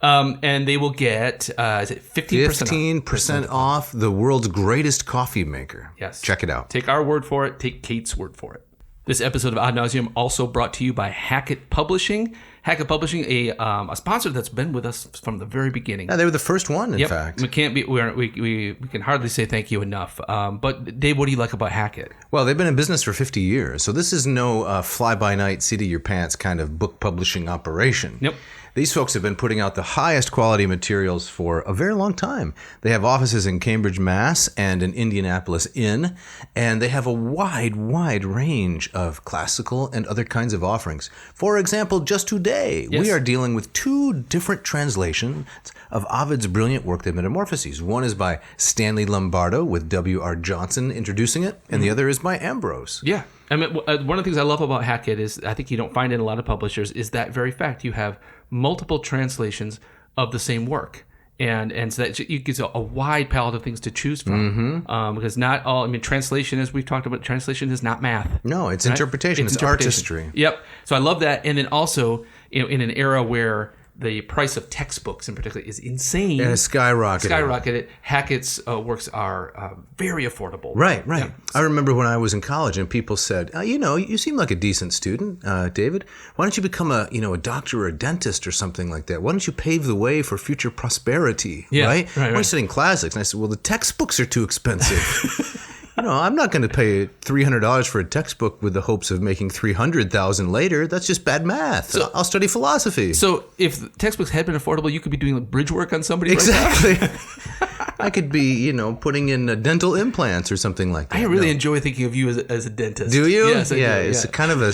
And they will get, is it 15%? 15% off the world's greatest coffee maker. Yes. Check it out. Take our word for it. Take Kate's word for it. This episode of Ad Navseam also brought to you by Hackett Publishing. Hackett Publishing, a sponsor that's been with us from the very beginning. Yeah, they were the first one, in fact. We can't be. We can hardly say thank you enough. But Dave, what do you like about Hackett? Well, they've been in business for 50 years, so this is no fly-by-night, seat-of-your-pants kind of book publishing operation. Nope. These folks have been putting out the highest quality materials for a very long time. They have offices in Cambridge, Mass. and in Indianapolis, and they have a wide range of classical and other kinds of offerings. For example, just today, we are dealing with 2 different translations of Ovid's brilliant work, The Metamorphoses. One is by Stanley Lombardo with W.R. Johnson introducing it, and the other is by Ambrose. Yeah. I mean, one of the things I love about Hackett is, I think you don't find it in a lot of publishers, is that very fact. You have multiple translations of the same work. And so that it gives a wide palette of things to choose from. Because not all, translation, as we've talked about, translation is not math. No, it's interpretation. It's artistry. Yep. So I love that. And then also, in an era where the price of textbooks in particular is insane. And it's skyrocketed. Hackett's works are very affordable. Right. Yeah. I remember when I was in college and people said, you seem like a decent student, David. Why don't you become a doctor or a dentist or something like that? Why don't you pave the way for future prosperity? Right. Why are you studying classics? And I said, well, the textbooks are too expensive. I'm not going to pay $300 for a textbook with the hopes of making $300,000 later. That's just bad math. So I'll study philosophy. So if textbooks had been affordable, you could be doing bridge work on somebody. Exactly. Right now. I could be, putting in dental implants or something like that. I really enjoy thinking of you as a dentist. Do you? Yes, I do. It's a kind of a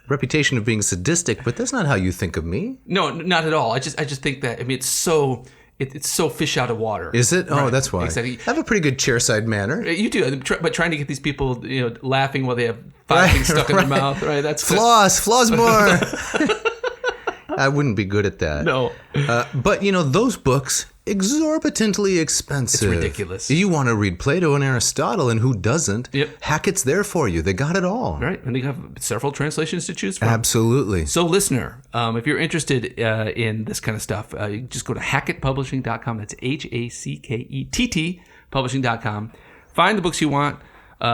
reputation of being sadistic, but that's not how you think of me. No, not at all. I just think that it's so. It's so fish out of water. Is it? Right. Oh, that's why. Exactly. I have a pretty good chairside manner. You do, but trying to get these people, laughing while they have 5 things stuck in their mouth, right? That's floss more. I wouldn't be good at that. No. But those books, exorbitantly expensive. It's ridiculous. You want to read Plato and Aristotle, and who doesn't? Yep. Hackett's there for you. They got it all. Right, and they have several translations to choose from. Absolutely. So, listener, if you're interested in this kind of stuff, you just go to hackettpublishing.com. That's HACKETT publishing.com. Find the books you want.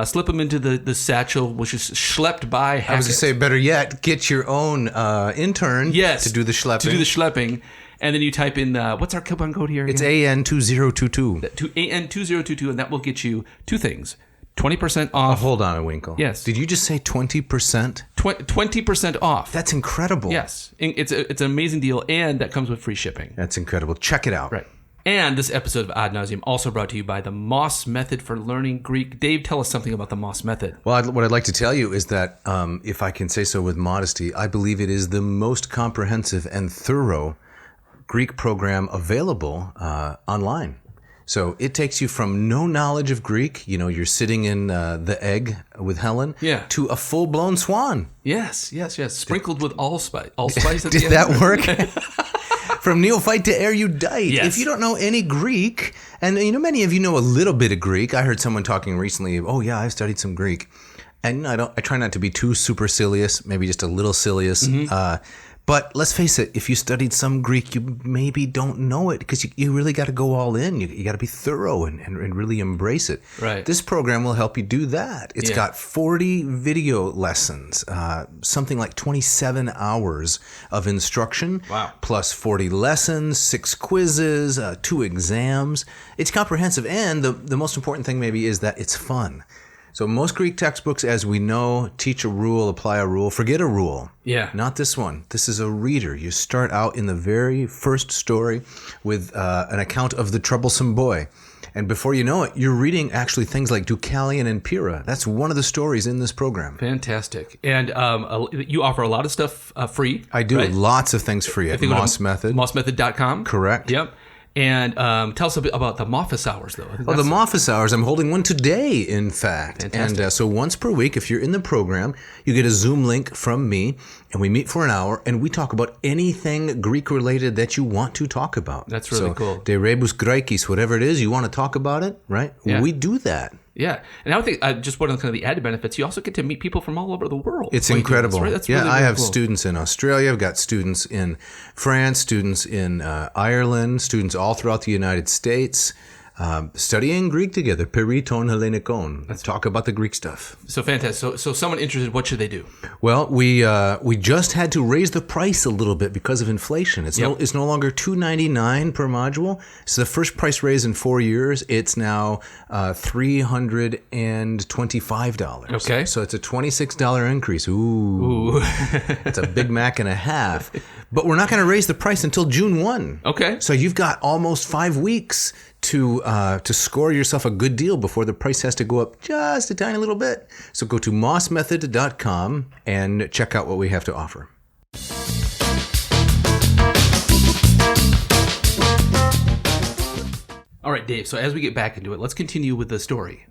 slip them into the satchel, which is schlepped by Hackett. I was going to say, better yet, get your own intern to do the schlepping. And then you type in, what's our coupon code here again? It's AN2022. AN2022, and that will get you two things. 20% off. Hold on a winkle. Yes. Did you just say 20%? 20% off. That's incredible. Yes. It's an amazing deal, and that comes with free shipping. That's incredible. Check it out. Right. And this episode of Ad Navseam also brought to you by the Moss Method for Learning Greek. Dave, tell us something about the Moss Method. Well, what I'd like to tell you is that, if I can say so with modesty, I believe it is the most comprehensive and thorough Greek program available online. So it takes you from no knowledge of Greek, you're sitting in the egg with Helen, to a full-blown swan. Yes. Sprinkled with allspice. Allspice at the Did end. that work? From neophyte to erudite. Yes. If you don't know any Greek, and many of you know a little bit of Greek. I heard someone talking recently, I've studied some Greek. And I try not to be too supercilious, maybe just a little sillious. But let's face it, if you studied some Greek, you maybe don't know it because you really got to go all in. You got to be thorough and really embrace it. Right. This program will help you do that. It's got 40 video lessons, something like 27 hours of instruction, plus 40 lessons, 6 quizzes, 2 exams. It's comprehensive. And the most important thing maybe is that it's fun. So most Greek textbooks, as we know, teach a rule, apply a rule, forget a rule. Yeah. Not this one. This is a reader. You start out in the very first story with an account of the troublesome boy. And before you know it, you're reading actually things like Deucalion and Pyrrha. That's one of the stories in this program. Fantastic. And you offer a lot of stuff free. I do. Right? Lots of things free at Moss Method. Mossmethod.com. Correct. Yep. And tell us a bit about the Moffus Hours, though. The Moffus Hours, I'm holding one today, in fact. Fantastic. And so once per week, if you're in the program, you get a Zoom link from me, and we meet for an hour, and we talk about anything Greek-related that you want to talk about. That's really cool. De rebus Graecis, whatever it is, you want to talk about it, right? Yeah. We do that. Yeah. And I would think just one of the added benefits, you also get to meet people from all over the world. It's incredible. Right? That's really I have cool. students in Australia. I've got students in France, students in Ireland, students all throughout the United States. Studying Greek together, periton Hellenikon. Let's talk about the Greek stuff. So fantastic. So someone interested, what should they do? Well, we just had to raise the price a little bit because of inflation. It's no longer $299 per module. It's the first price raise in 4 years. It's now $325. Okay. So it's a $26 increase. Ooh. It's a Big Mac and a half. But we're not going to raise the price until June 1. Okay. So you've got almost 5 weeks to score yourself a good deal before the price has to go up just a tiny little bit. So go to mossmethod.com and check out what we have to offer. All right, Dave. So as we get back into it, let's continue with the story.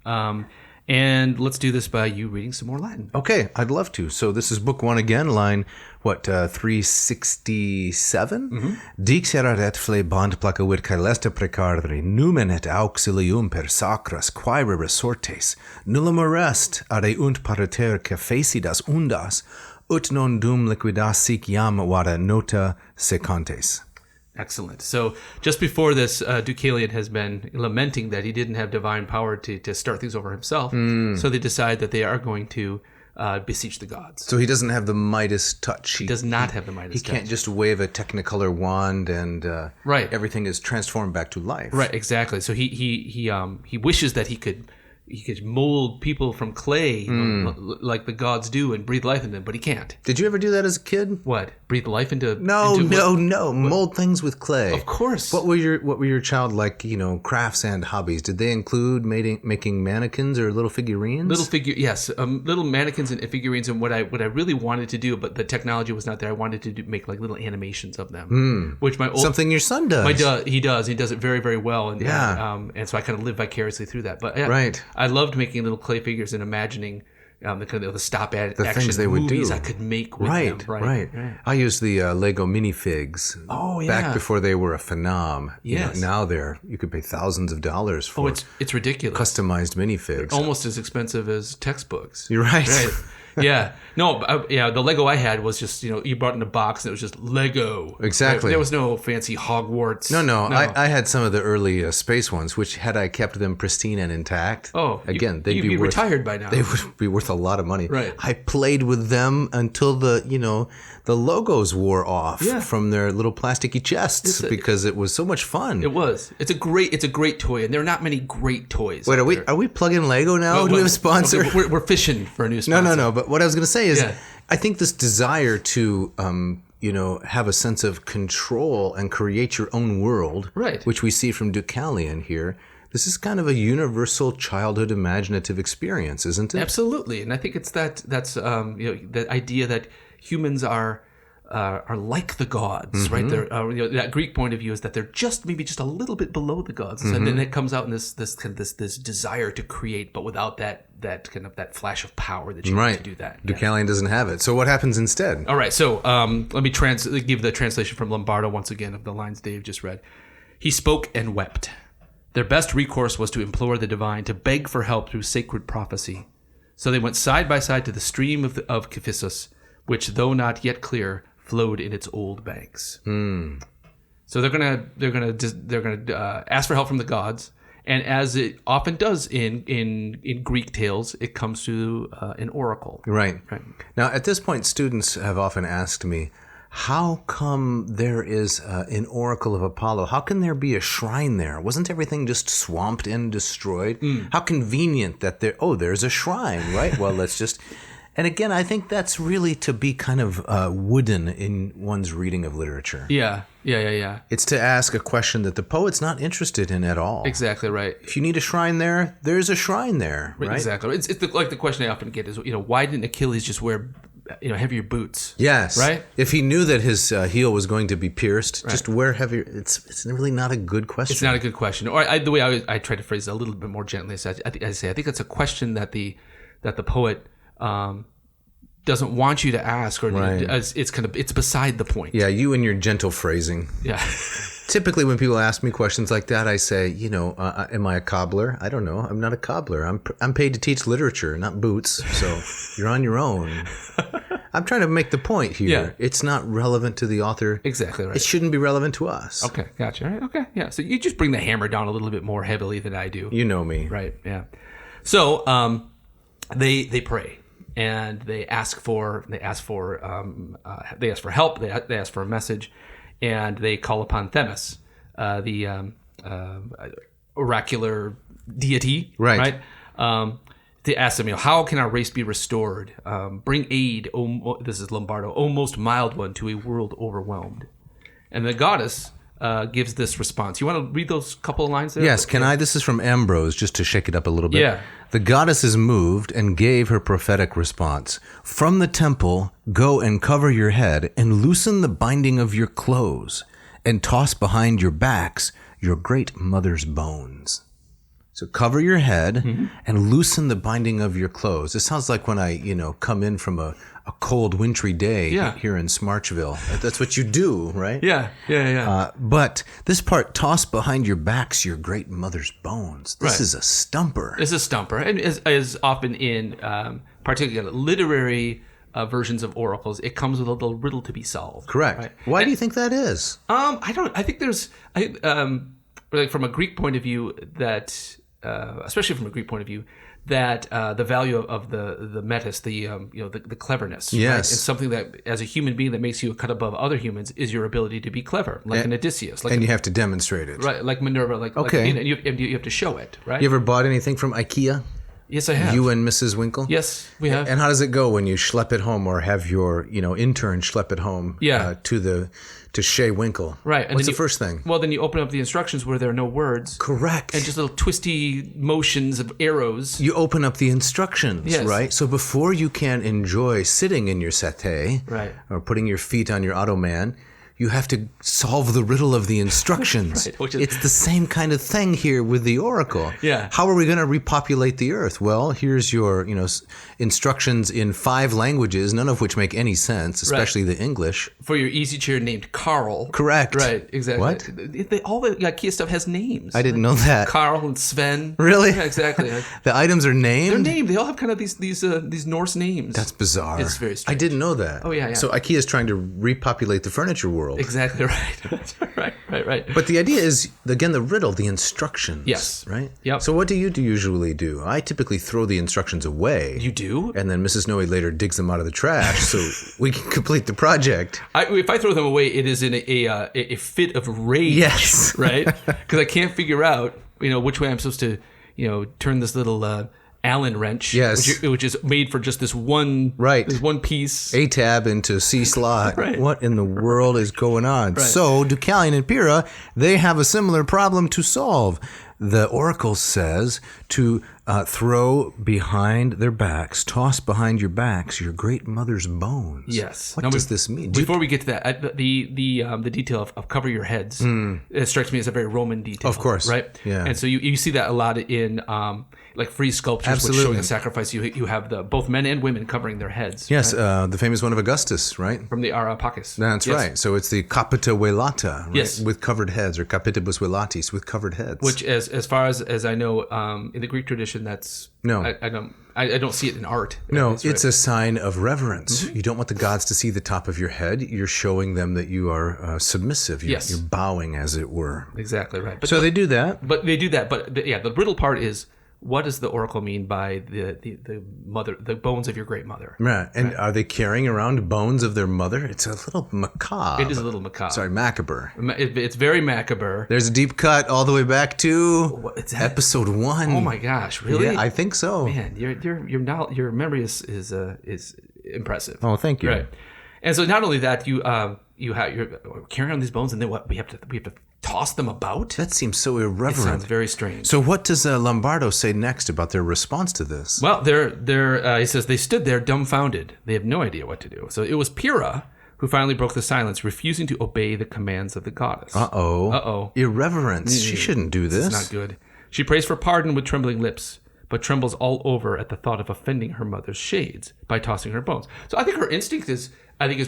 And let's do this by you reading some more Latin. Okay, I'd love to. So this is book 1 again, line, 367? Dix erat et flebant placavit caelesta precardri, numen et auxilium per sacras quaere resortes, nullum arrest adeunt pariter cafesidas undas, ut non dum liquidas sic iam vada nota secontes. Excellent. So just before this, Deucalion has been lamenting that he didn't have divine power to start things over himself. So they decide that they are going to beseech the gods. So he doesn't have the Midas touch. He does not have the Midas touch. He can't just wave a Technicolor wand and everything is transformed back to life. Right, exactly. So he wishes that he could mold people from clay like the gods do and breathe life into them, but he can't. Did you ever do that as a kid? What? Breathe life into No. Mold things with clay. Of course. What were your childlike, crafts and hobbies? Did they include making mannequins or little figurines? Yes, little mannequins and figurines. And what I really wanted to do, but the technology was not there. I wanted to make like little animations of them, which something your son does. He does it very, very well. And and so I kind of live vicariously through that. But right. I loved making little clay figures and imagining the stop action things they would do. I could make with them. Right. I used the Lego minifigs. Back before they were a phenom. Yes. Now you could pay thousands of dollars for. It's ridiculous. Customized minifigs. Almost as expensive as textbooks. You're right. Yeah. No, the Lego I had was just, you brought it in a box and it was just Lego. Exactly. Right? There was no fancy Hogwarts. No. I had some of the early space ones, which had I kept them pristine and intact, they'd be worth, retired by now. They would be worth a lot of money. Right. I played with them until the logos wore off from their little plasticky chests because it was so much fun. It was. It's a great toy, and there are not many great toys. Wait, are we plugging Lego now? Do we have a sponsor? Okay, we're fishing for a new sponsor. No. But what I was going to say is, I think this desire to have a sense of control and create your own world, right, which we see from Deucalion here. This is kind of a universal childhood imaginative experience, isn't it? Absolutely, and I think it's that's the idea that humans are like the gods, right? They're that Greek point of view is that they're maybe just a little bit below the gods, and then it comes out in this desire to create, but without that kind of that flash of power that you need to do that. Deucalion doesn't have it. So what happens instead? All right, so let me give the translation from Lombardo once again of the lines Dave just read. He spoke and wept. Their best recourse was to implore the divine, to beg for help through sacred prophecy. So they went side by side to the stream of Cephissus, which, though not yet clear, flowed in its old banks. So they're gonna ask for help from the gods, and as it often does in Greek tales, it comes to an oracle. Right. Now, at this point, students have often asked me, how come there is an oracle of Apollo? How can there be a shrine there? Wasn't everything just swamped and destroyed? How convenient that there's a shrine, right? Well, let's just... And again, I think that's really to be kind of wooden in one's reading of literature. Yeah. It's to ask a question that the poet's not interested in at all. Exactly right. If you need a shrine there, there's a shrine there, right? Exactly. It's like the question I often get is, why didn't Achilles just wear heavier boots? Yes. Right? If he knew that his heel was going to be pierced, just wear heavier. It's really not a good question. It's not a good question. Or the way I try to phrase it a little bit more gently is I think it's a question that the poet doesn't want you to ask, or it's beside the point. Yeah, you and your gentle phrasing. Yeah. Typically, when people ask me questions like that, I say, am I a cobbler? I don't know. I'm not a cobbler. I'm paid to teach literature, not boots. So you're on your own. I'm trying to make the point here. Yeah. It's not relevant to the author. Exactly right. It shouldn't be relevant to us. Okay, gotcha. All right, okay, yeah. So you just bring the hammer down a little bit more heavily than I do. You know me. Right, yeah. So they pray. And they ask for help. They ask for a message, and they call upon Themis, the oracular deity. Right. They ask them, how can our race be restored? Bring aid, this is Lombardo, O most mild one, to a world overwhelmed. And the goddess gives this response. You want to read those couple of lines there? Yes, can I? This is from Ambrose, just to shake it up a little bit. Yeah. The goddess is moved and gave her prophetic response. From the temple, go and cover your head and loosen the binding of your clothes and toss behind your backs your great mother's bones. So cover your head and loosen the binding of your clothes. It sounds like when I, come in from a cold, wintry day here in Smarchville. That's what you do, right? Yeah. But this part, toss behind your backs your great mother's bones. This is a stumper. This is a stumper. And as often in particularly literary versions of oracles, it comes with a little riddle to be solved. Correct. Right? Why do you think that is? I think there's... from a Greek point of view, that... especially from a Greek point of view, that the value of the metis, the cleverness, yes, right? It's something that, as a human being, that makes you a cut above other humans is your ability to be clever, like an Odysseus, and you have to demonstrate it, right? Like Minerva, and you have to show it, right? You ever bought anything from IKEA? Yes, I have. You and Mrs. Winkle? Yes, we have. And how does it go when you schlep it home, or have your intern schlep it home? To Shea Winkle. Right. And what's the first thing? Well, then you open up the instructions where there are no words. Correct. And just little twisty motions of arrows. You open up the instructions, yes, right? So before you can enjoy sitting in your settee, right, or putting your feet on your ottoman, you have to solve the riddle of the instructions. Right, it's the same kind of thing here with the oracle. Yeah. How are we going to repopulate the earth? Well, here's your, instructions in 5 languages, none of which make any sense, especially the English. For your easy chair named Carl. Correct. Right, exactly. What? All the IKEA stuff has names. I didn't know that. Carl and Sven. Really? Yeah, exactly. The items are named? They're named. They all have kind of these Norse names. That's bizarre. It's very strange. I didn't know that. Oh, yeah. So IKEA is trying to repopulate the furniture world. Exactly right. right. But the idea is, again, the riddle, the instructions. Yes. Right? Yep. So what do you usually do? I typically throw the instructions away. You do? And then Mrs. Noe later digs them out of the trash so we can complete the project. If I throw them away, it is in a fit of rage. Yes. Right? Because I can't figure out, which way I'm supposed to, turn this little Allen wrench. Yes. Which is made for just this one. Right. This one piece. A tab into C slot. Right. What in the world is going on? Right. So Deucalion and Pyrrha, they have a similar problem to solve. The oracle says to throw behind their backs, toss behind your backs, your great mother's bones. Yes. What does this mean? Before we get to that, the detail of cover your heads, it strikes me as a very Roman detail. Of course. Right? Yeah. And so you see that a lot in like frieze sculptures, which showing a sacrifice. You have both men and women covering their heads. Yes, right? the famous one of Augustus, right? From the Arapakis. That's right. So it's the capita velata, right? Yes. With covered heads, or capitibus velatis, with covered heads. Which, as far as I know, in the Greek tradition, that's no. I don't see it in art. No, it's a sign of reverence. Mm-hmm. You don't want the gods to see the top of your head. You're showing them that you are submissive. You're bowing, as it were. Exactly right. So they do that. But they do that. But yeah, the riddle part is, what does the oracle mean by the mother, the bones of your great mother? Right. And are they carrying around bones of their mother? It's a little macabre. It is a little macabre. Sorry, macabre. It's very macabre. There's a deep cut all the way back to episode 1. Oh my gosh, really? Yeah, I think so. Man, your memory is impressive. Oh, thank you. Right. And so not only that, you're carrying on these bones, and then what? We have to toss them about? That seems so irreverent. It sounds very strange. So what does Lombardo say next about their response to this? Well, he says they stood there dumbfounded. They have no idea what to do. So it was Pyrrha who finally broke the silence, refusing to obey the commands of the goddess. Uh-oh. Irreverence. She shouldn't do this. It's not good. She prays for pardon with trembling lips, but trembles all over at the thought of offending her mother's shades by tossing her bones. So I think her instinct is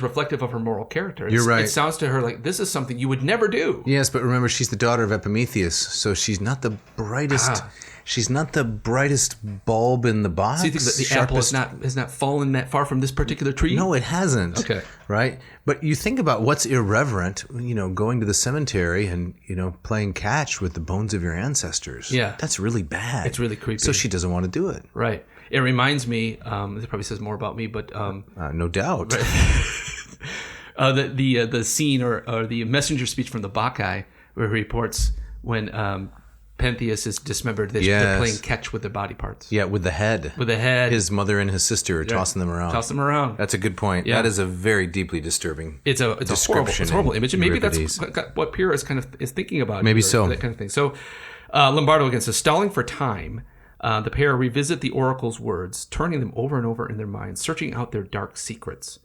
reflective of her moral character. You're right. It sounds to her like this is something you would never do. Yes, but remember, she's the daughter of Epimetheus, so she's not the brightest. She's not the brightest bulb in the box. So you think that the apple has not fallen that far from this particular tree? No, it hasn't. Okay. Right? But you think about what's irreverent, going to the cemetery and, playing catch with the bones of your ancestors. Yeah. That's really bad. It's really creepy. So she doesn't want to do it. Right. It reminds me, it probably says more about me, but... no doubt. Right. The scene or the messenger speech from the Bacchae, where he reports when Pentheus is dismembered, they're playing catch with their body parts. Yeah, with the head. With the head. His mother and his sister are tossing them around. Toss them around. That's a good point. Yeah. That is a very deeply disturbing It's a horrible image. And maybe that's what Pyrrha is thinking about. Maybe so. That kind of thing. So Lombardo again says, stalling for time, the pair revisit the oracle's words, turning them over and over in their minds, searching out their dark secrets.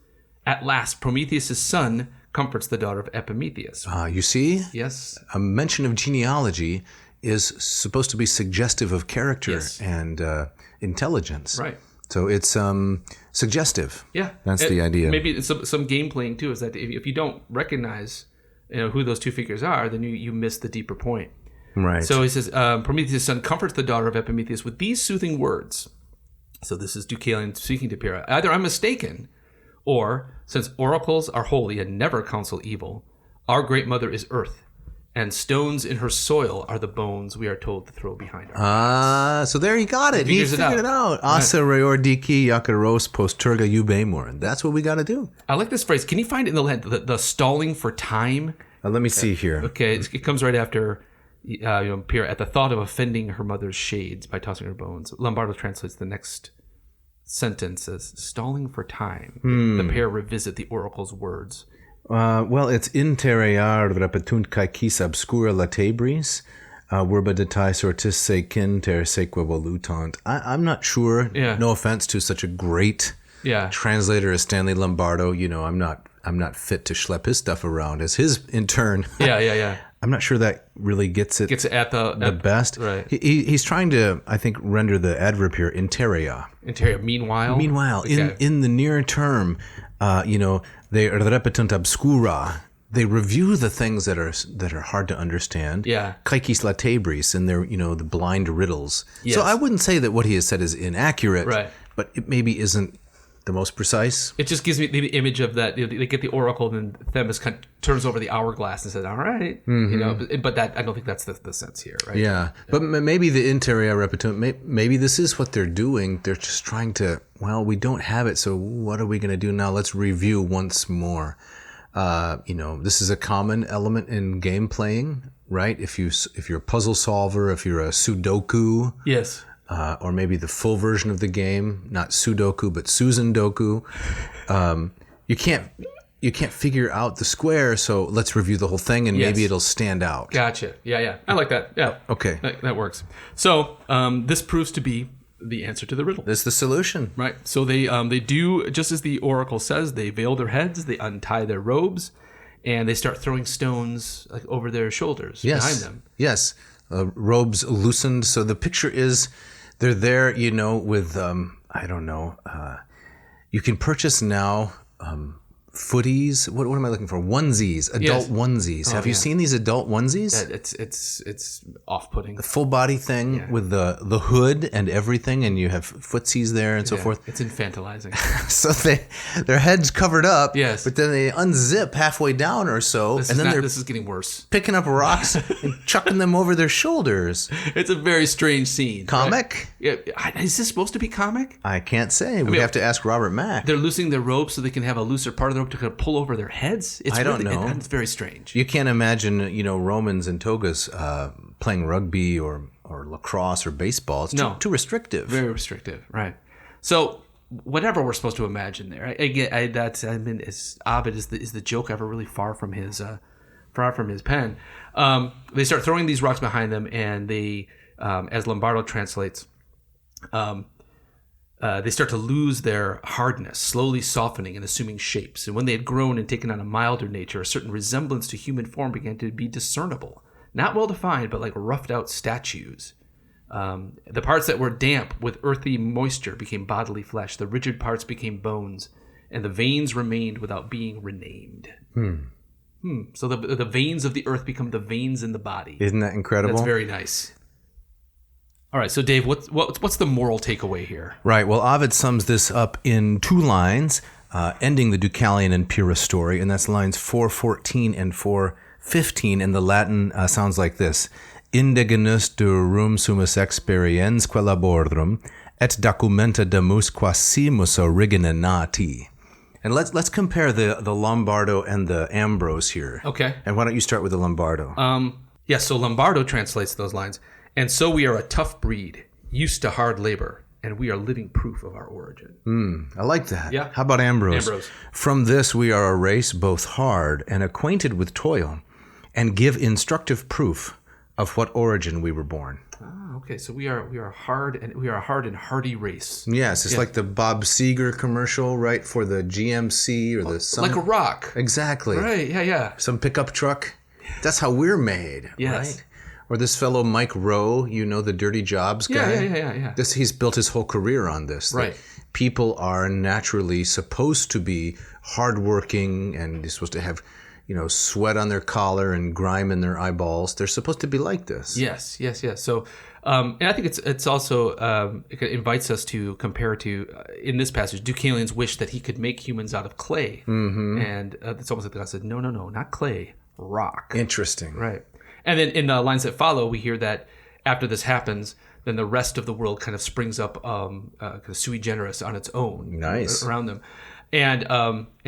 At last, Prometheus' son comforts the daughter of Epimetheus. You see? Yes. A mention of genealogy is supposed to be suggestive of character and intelligence. Right. So it's suggestive. Yeah. That's the idea. Maybe it's some game playing too, is that if you don't recognize who those two figures are, then you miss the deeper point. Right. So he says, Prometheus' son comforts the daughter of Epimetheus with these soothing words. So this is Deucalion speaking to Pyrrha. Either I'm mistaken, or, since oracles are holy and never counsel evil, our great mother is earth, and stones in her soil are the bones we are told to throw behind our so there you got it. He figured it out. Asa reor diki yakaros post turga eubemur. And that's what we got to do. I like this phrase. Can you find it in the land, the stalling for time? Let me see here. Okay, it comes right after... Pyrrha, at the thought of offending her mother's shades by tossing her bones. Lombardo translates the next sentence as stalling for time. The pair revisit the oracle's words. Well, it's interear repetunt cae quis obscura latebris, verba detae sortis secin ter sequa volutant. I'm not sure. Yeah. No offense to such a great translator as Stanley Lombardo. I'm not I'm not fit to schlep his stuff around as his in turn. Yeah. I'm not sure that really gets it at the best. Right. He's trying to, I think, render the adverb here interia. Meanwhile, okay. in the near term, they repetunt obscura. They review the things that are hard to understand. Yeah. Kaikis latebris, and they're the blind riddles. Yes. So I wouldn't say that what he has said is inaccurate. Right. But it maybe isn't the most precise. It just gives me the image of that. They get the oracle, and then Themis kind of turns over the hourglass and says, "All right," But that I don't think that's the sense here, right? Yeah. But maybe the interia repetunt. Maybe this is what they're doing. They're just trying to. Well, we don't have it, so what are we going to do now? Let's review once more. This is a common element in game playing, right? If you're a puzzle solver, if you're a Sudoku, yes. Or maybe the full version of the game, not Sudoku but Susandoku. You can't figure out the square, so let's review the whole thing, and maybe it'll stand out. Gotcha. Yeah. I like that. Yeah. Okay. That works. So this proves to be the answer to the riddle. That's the solution. Right. So they do just as the oracle says. They veil their heads, they untie their robes, and they start throwing stones like over their shoulders behind them. Yes. Robes loosened. So the picture is they're there, with I don't know. You can purchase now footies. What am I looking for? Onesies, adult onesies. Have you seen these adult onesies? It's off-putting. The full body thing with the hood and everything, and you have footsies there and so forth. It's infantilizing. So their heads covered up. Yes. But then they unzip halfway down or so, this is getting worse. Picking up rocks and chucking them over their shoulders. It's a very strange scene. Comic? Right? Yeah. Is this supposed to be comic? I can't say. We'd have to ask Robert Mack. They're loosening their robes so they can have a looser part of the rope to kind of pull over their heads. I don't know. It's very strange. You can't imagine, Romans in togas playing rugby or lacrosse or baseball. It's too restrictive. Very restrictive, right? So whatever we're supposed to imagine there, Ovid is the joke ever really far from his pen. They start throwing these rocks behind them, and they, as Lombardo translates, they start to lose their hardness, slowly softening and assuming shapes. And when they had grown and taken on a milder nature, a certain resemblance to human form began to be discernible. Not well defined, but like roughed out statues. The parts that were damp with earthy moisture became bodily flesh. The rigid parts became bones, and the veins remained without being renamed. So the veins of the earth become the veins in the body. Isn't that incredible? That's very nice. All right, so Dave, what's the moral takeaway here? Right, well, Ovid sums this up in 2 lines, ending the Deucalion and Pyrrha story, and that's lines 4:14 and 4:15, and the Latin sounds like this: Indigenus durum sumus experiensque laborum, et documenta demus quasimus originati. And let's compare the Lombardo and the Ambrose here. Okay. And why don't you start with the Lombardo? So Lombardo translates those lines. And so we are a tough breed, used to hard labor, and we are living proof of our origin. I like that. Yeah. How about Ambrose? Ambrose. From this we are a race both hard and acquainted with toil, and give instructive proof of what origin we were born. Okay, so we are hard, and we are a hard and hardy race. Yes, it's like the Bob Seger commercial, right, for the GMC or the like a rock. Exactly. Right. Yeah. Some pickup truck. That's how we're made. Yes. Right? Or this fellow Mike Rowe, the Dirty Jobs guy. Yeah. He's built his whole career on this. Right. People are naturally supposed to be hardworking, and they're supposed to have, sweat on their collar and grime in their eyeballs. They're supposed to be like this. Yes. So, and I think it's also it invites us to compare to in this passage Deucalion's wish that he could make humans out of clay, and it's almost like God said, no, not clay, rock. Interesting. Right. And then in the lines that follow, we hear that after this happens, then the rest of the world kind of springs up kind of sui generis on its own. Nice. Around them. And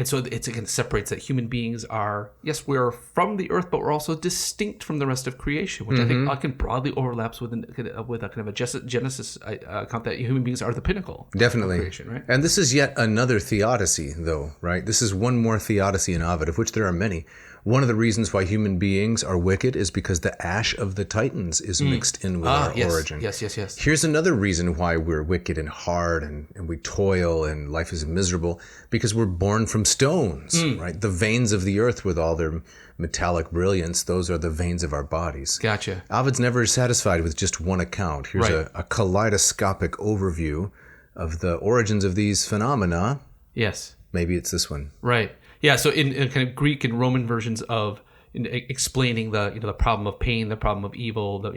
so it again separates that human beings are, yes, we're from the earth, but we're also distinct from the rest of creation, which I think can broadly overlaps with a kind of a Genesis account that human beings are the pinnacle. Definitely. Of creation, right? And this is yet another theodicy, though, right? This is one more theodicy in Ovid, of which there are many. One of the reasons why human beings are wicked is because the ash of the Titans is mixed in with our origin. Yes. Here's another reason why we're wicked and hard and we toil and life is miserable, because we're born from from stones, right? The veins of the earth with all their metallic brilliance, those are the veins of our bodies. Gotcha. Ovid's never satisfied with just one account. Here's a kaleidoscopic overview of the origins of these phenomena. Yes. Maybe it's this one. Right. Yeah, so in kind of Greek and Roman versions of explaining the problem of pain, the problem of evil,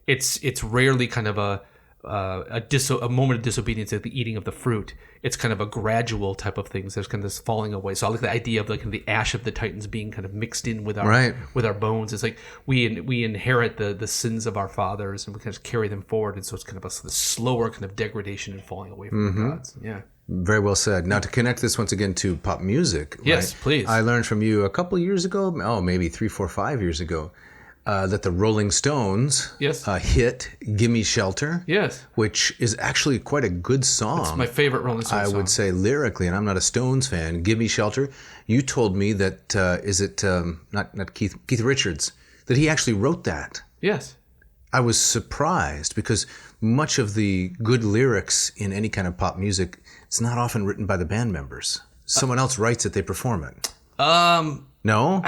it's rarely kind of a moment of disobedience at the eating of the fruit. It's kind of a gradual type of things. There's kind of this falling away. So I like the idea of the ash of the Titans being kind of mixed in with our bones. It's like we inherit the sins of our fathers and we kind of carry them forward. And so it's kind of a slower kind of degradation and falling away from the gods. Yeah. Very well said. Now, to connect this once again to pop music. Yes, please. I learned from you a couple of years ago, maybe 3, 4, 5 years ago, that the Rolling Stones hit Gimme Shelter. Yes. Which is actually quite a good song. It's my favorite Rolling Stones song. I would say lyrically, and I'm not a Stones fan. Gimme Shelter. You told me that, not Keith Richards, that he actually wrote that. Yes. I was surprised because much of the good lyrics in any kind of pop music, it's not often written by the band members. Someone else writes it, they perform it. No?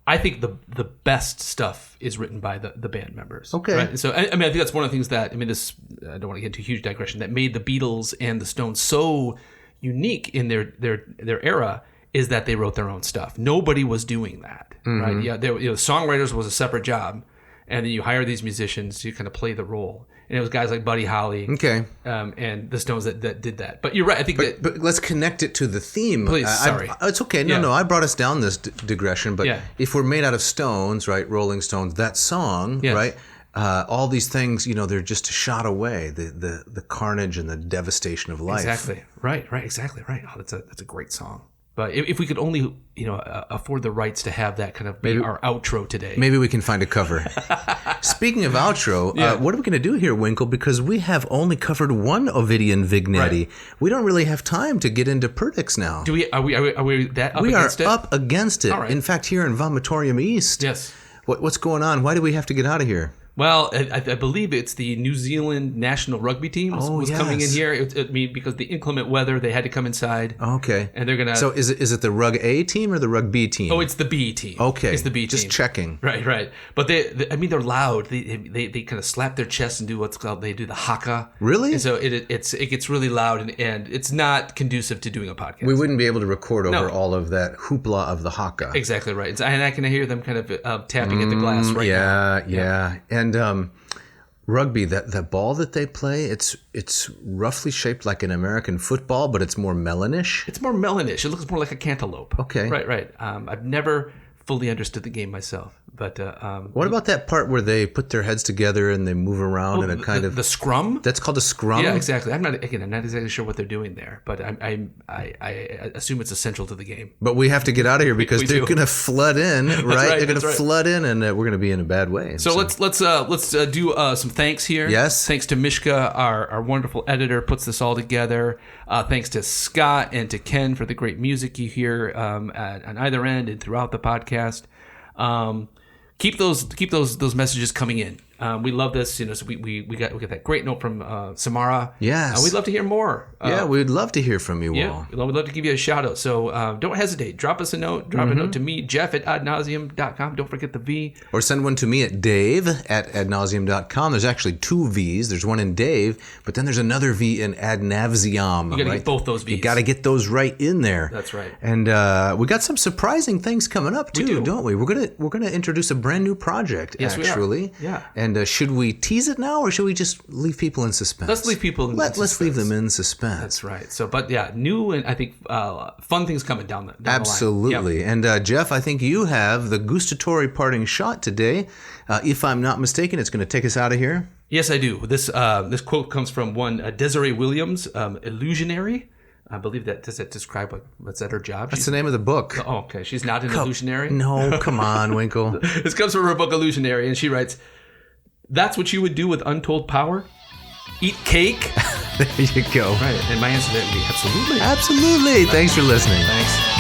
I think the best stuff is written by the band members. Okay. Right? So I think that's one of the things that, this, I don't want to get into a huge digression, that made the Beatles and the Stones so unique in their era is that they wrote their own stuff. Nobody was doing that, right? Yeah, songwriters was a separate job, and then you hire these musicians to kind of play the role. And it was guys like Buddy Holly, and the Stones that did that. But you're right. I think but let's connect it to the theme. Please, sorry. It's okay. No. I brought us down this digression. But if we're made out of stones, right? Rolling Stones. That song, right? All these things, they're just a shot away. The carnage and the devastation of life. Exactly. Right. Exactly. Right. Oh, that's a great song. But if we could only, afford the rights to have that kind of be our outro today. Maybe we can find a cover. Speaking of outro, what are we going to do here, Winkle? Because we have only covered one Ovidian vignette. Right. We don't really have time to get into Perdix now. Do we? Are we that up against it? We are up against it. Right. In fact, here in Vomitorium East. Yes. What's going on? Why do we have to get out of here? Well, I believe it's the New Zealand national rugby team was coming in here. Because the inclement weather, they had to come inside. Okay. And they're going to... So is it the Rug A team or the Rug B team? Oh, it's the B team. Okay. It's the B team. Just checking. Right. But they're loud. They kind of slap their chest and do what's called, they do the haka. Really? And so it gets really loud and it's not conducive to doing a podcast. We wouldn't be able to record over all of that hoopla of the haka. Exactly right. And I can hear them kind of tapping at the glass right now. Yeah. And rugby, that ball that they play, it's roughly shaped like an American football, but it's more melonish. It's more melonish. It looks more like a cantaloupe. Okay. Right. I've never fully understood the game myself. But what about that part where they put their heads together and they move around in a kind of the scrum? That's called a scrum. Yeah, exactly. I'm not exactly sure what they're doing there, but I assume it's essential to the game. But we have to get out of here because they're going to flood in, right? They're going to flood in, and we're going to be in a bad way. So let's do some thanks here. Yes. Thanks to Mishka, our wonderful editor, puts this all together. Thanks to Scott and to Ken for the great music you hear on either end and throughout the podcast. Keep those messages coming in. We love this. So we got that great note from Samara. Yes. We'd love to hear more. We'd love to hear from you all. We'd love to give you a shout out. So don't hesitate. Drop us a note. Drop a note to me, Jeff at adnauseam.com. Don't forget the V. Or send one to me at Dave at adnauseam.com. There's actually 2 V's. There's one in Dave, but then there's another V in Ad Navseam. You got to get both those V's. You got to get those right in there. That's right. And we got some surprising things coming up too, don't we? We're gonna introduce a brand new project. Yes, actually. We are. Yeah. And should we tease it now, or should we just leave people in suspense? Let's leave people in suspense. Let's leave them in suspense. That's right. So, but yeah, new and I think fun things coming down the line. Absolutely. Yep. And Jeff, I think you have the gustatory parting shot today. If I'm not mistaken, it's going to take us out of here. Yes, I do. This quote comes from one Desiree Williams, illusionary. I believe does that describe what's that her job? That's the name of the book. Oh, okay. She's not an illusionary? No, come on, Winkle. This comes from her book, Illusionary, and she writes, "That's what you would do with untold power? Eat cake?" There you go. Right. And my answer to that would be absolutely. Absolutely. Thanks for listening. Thanks.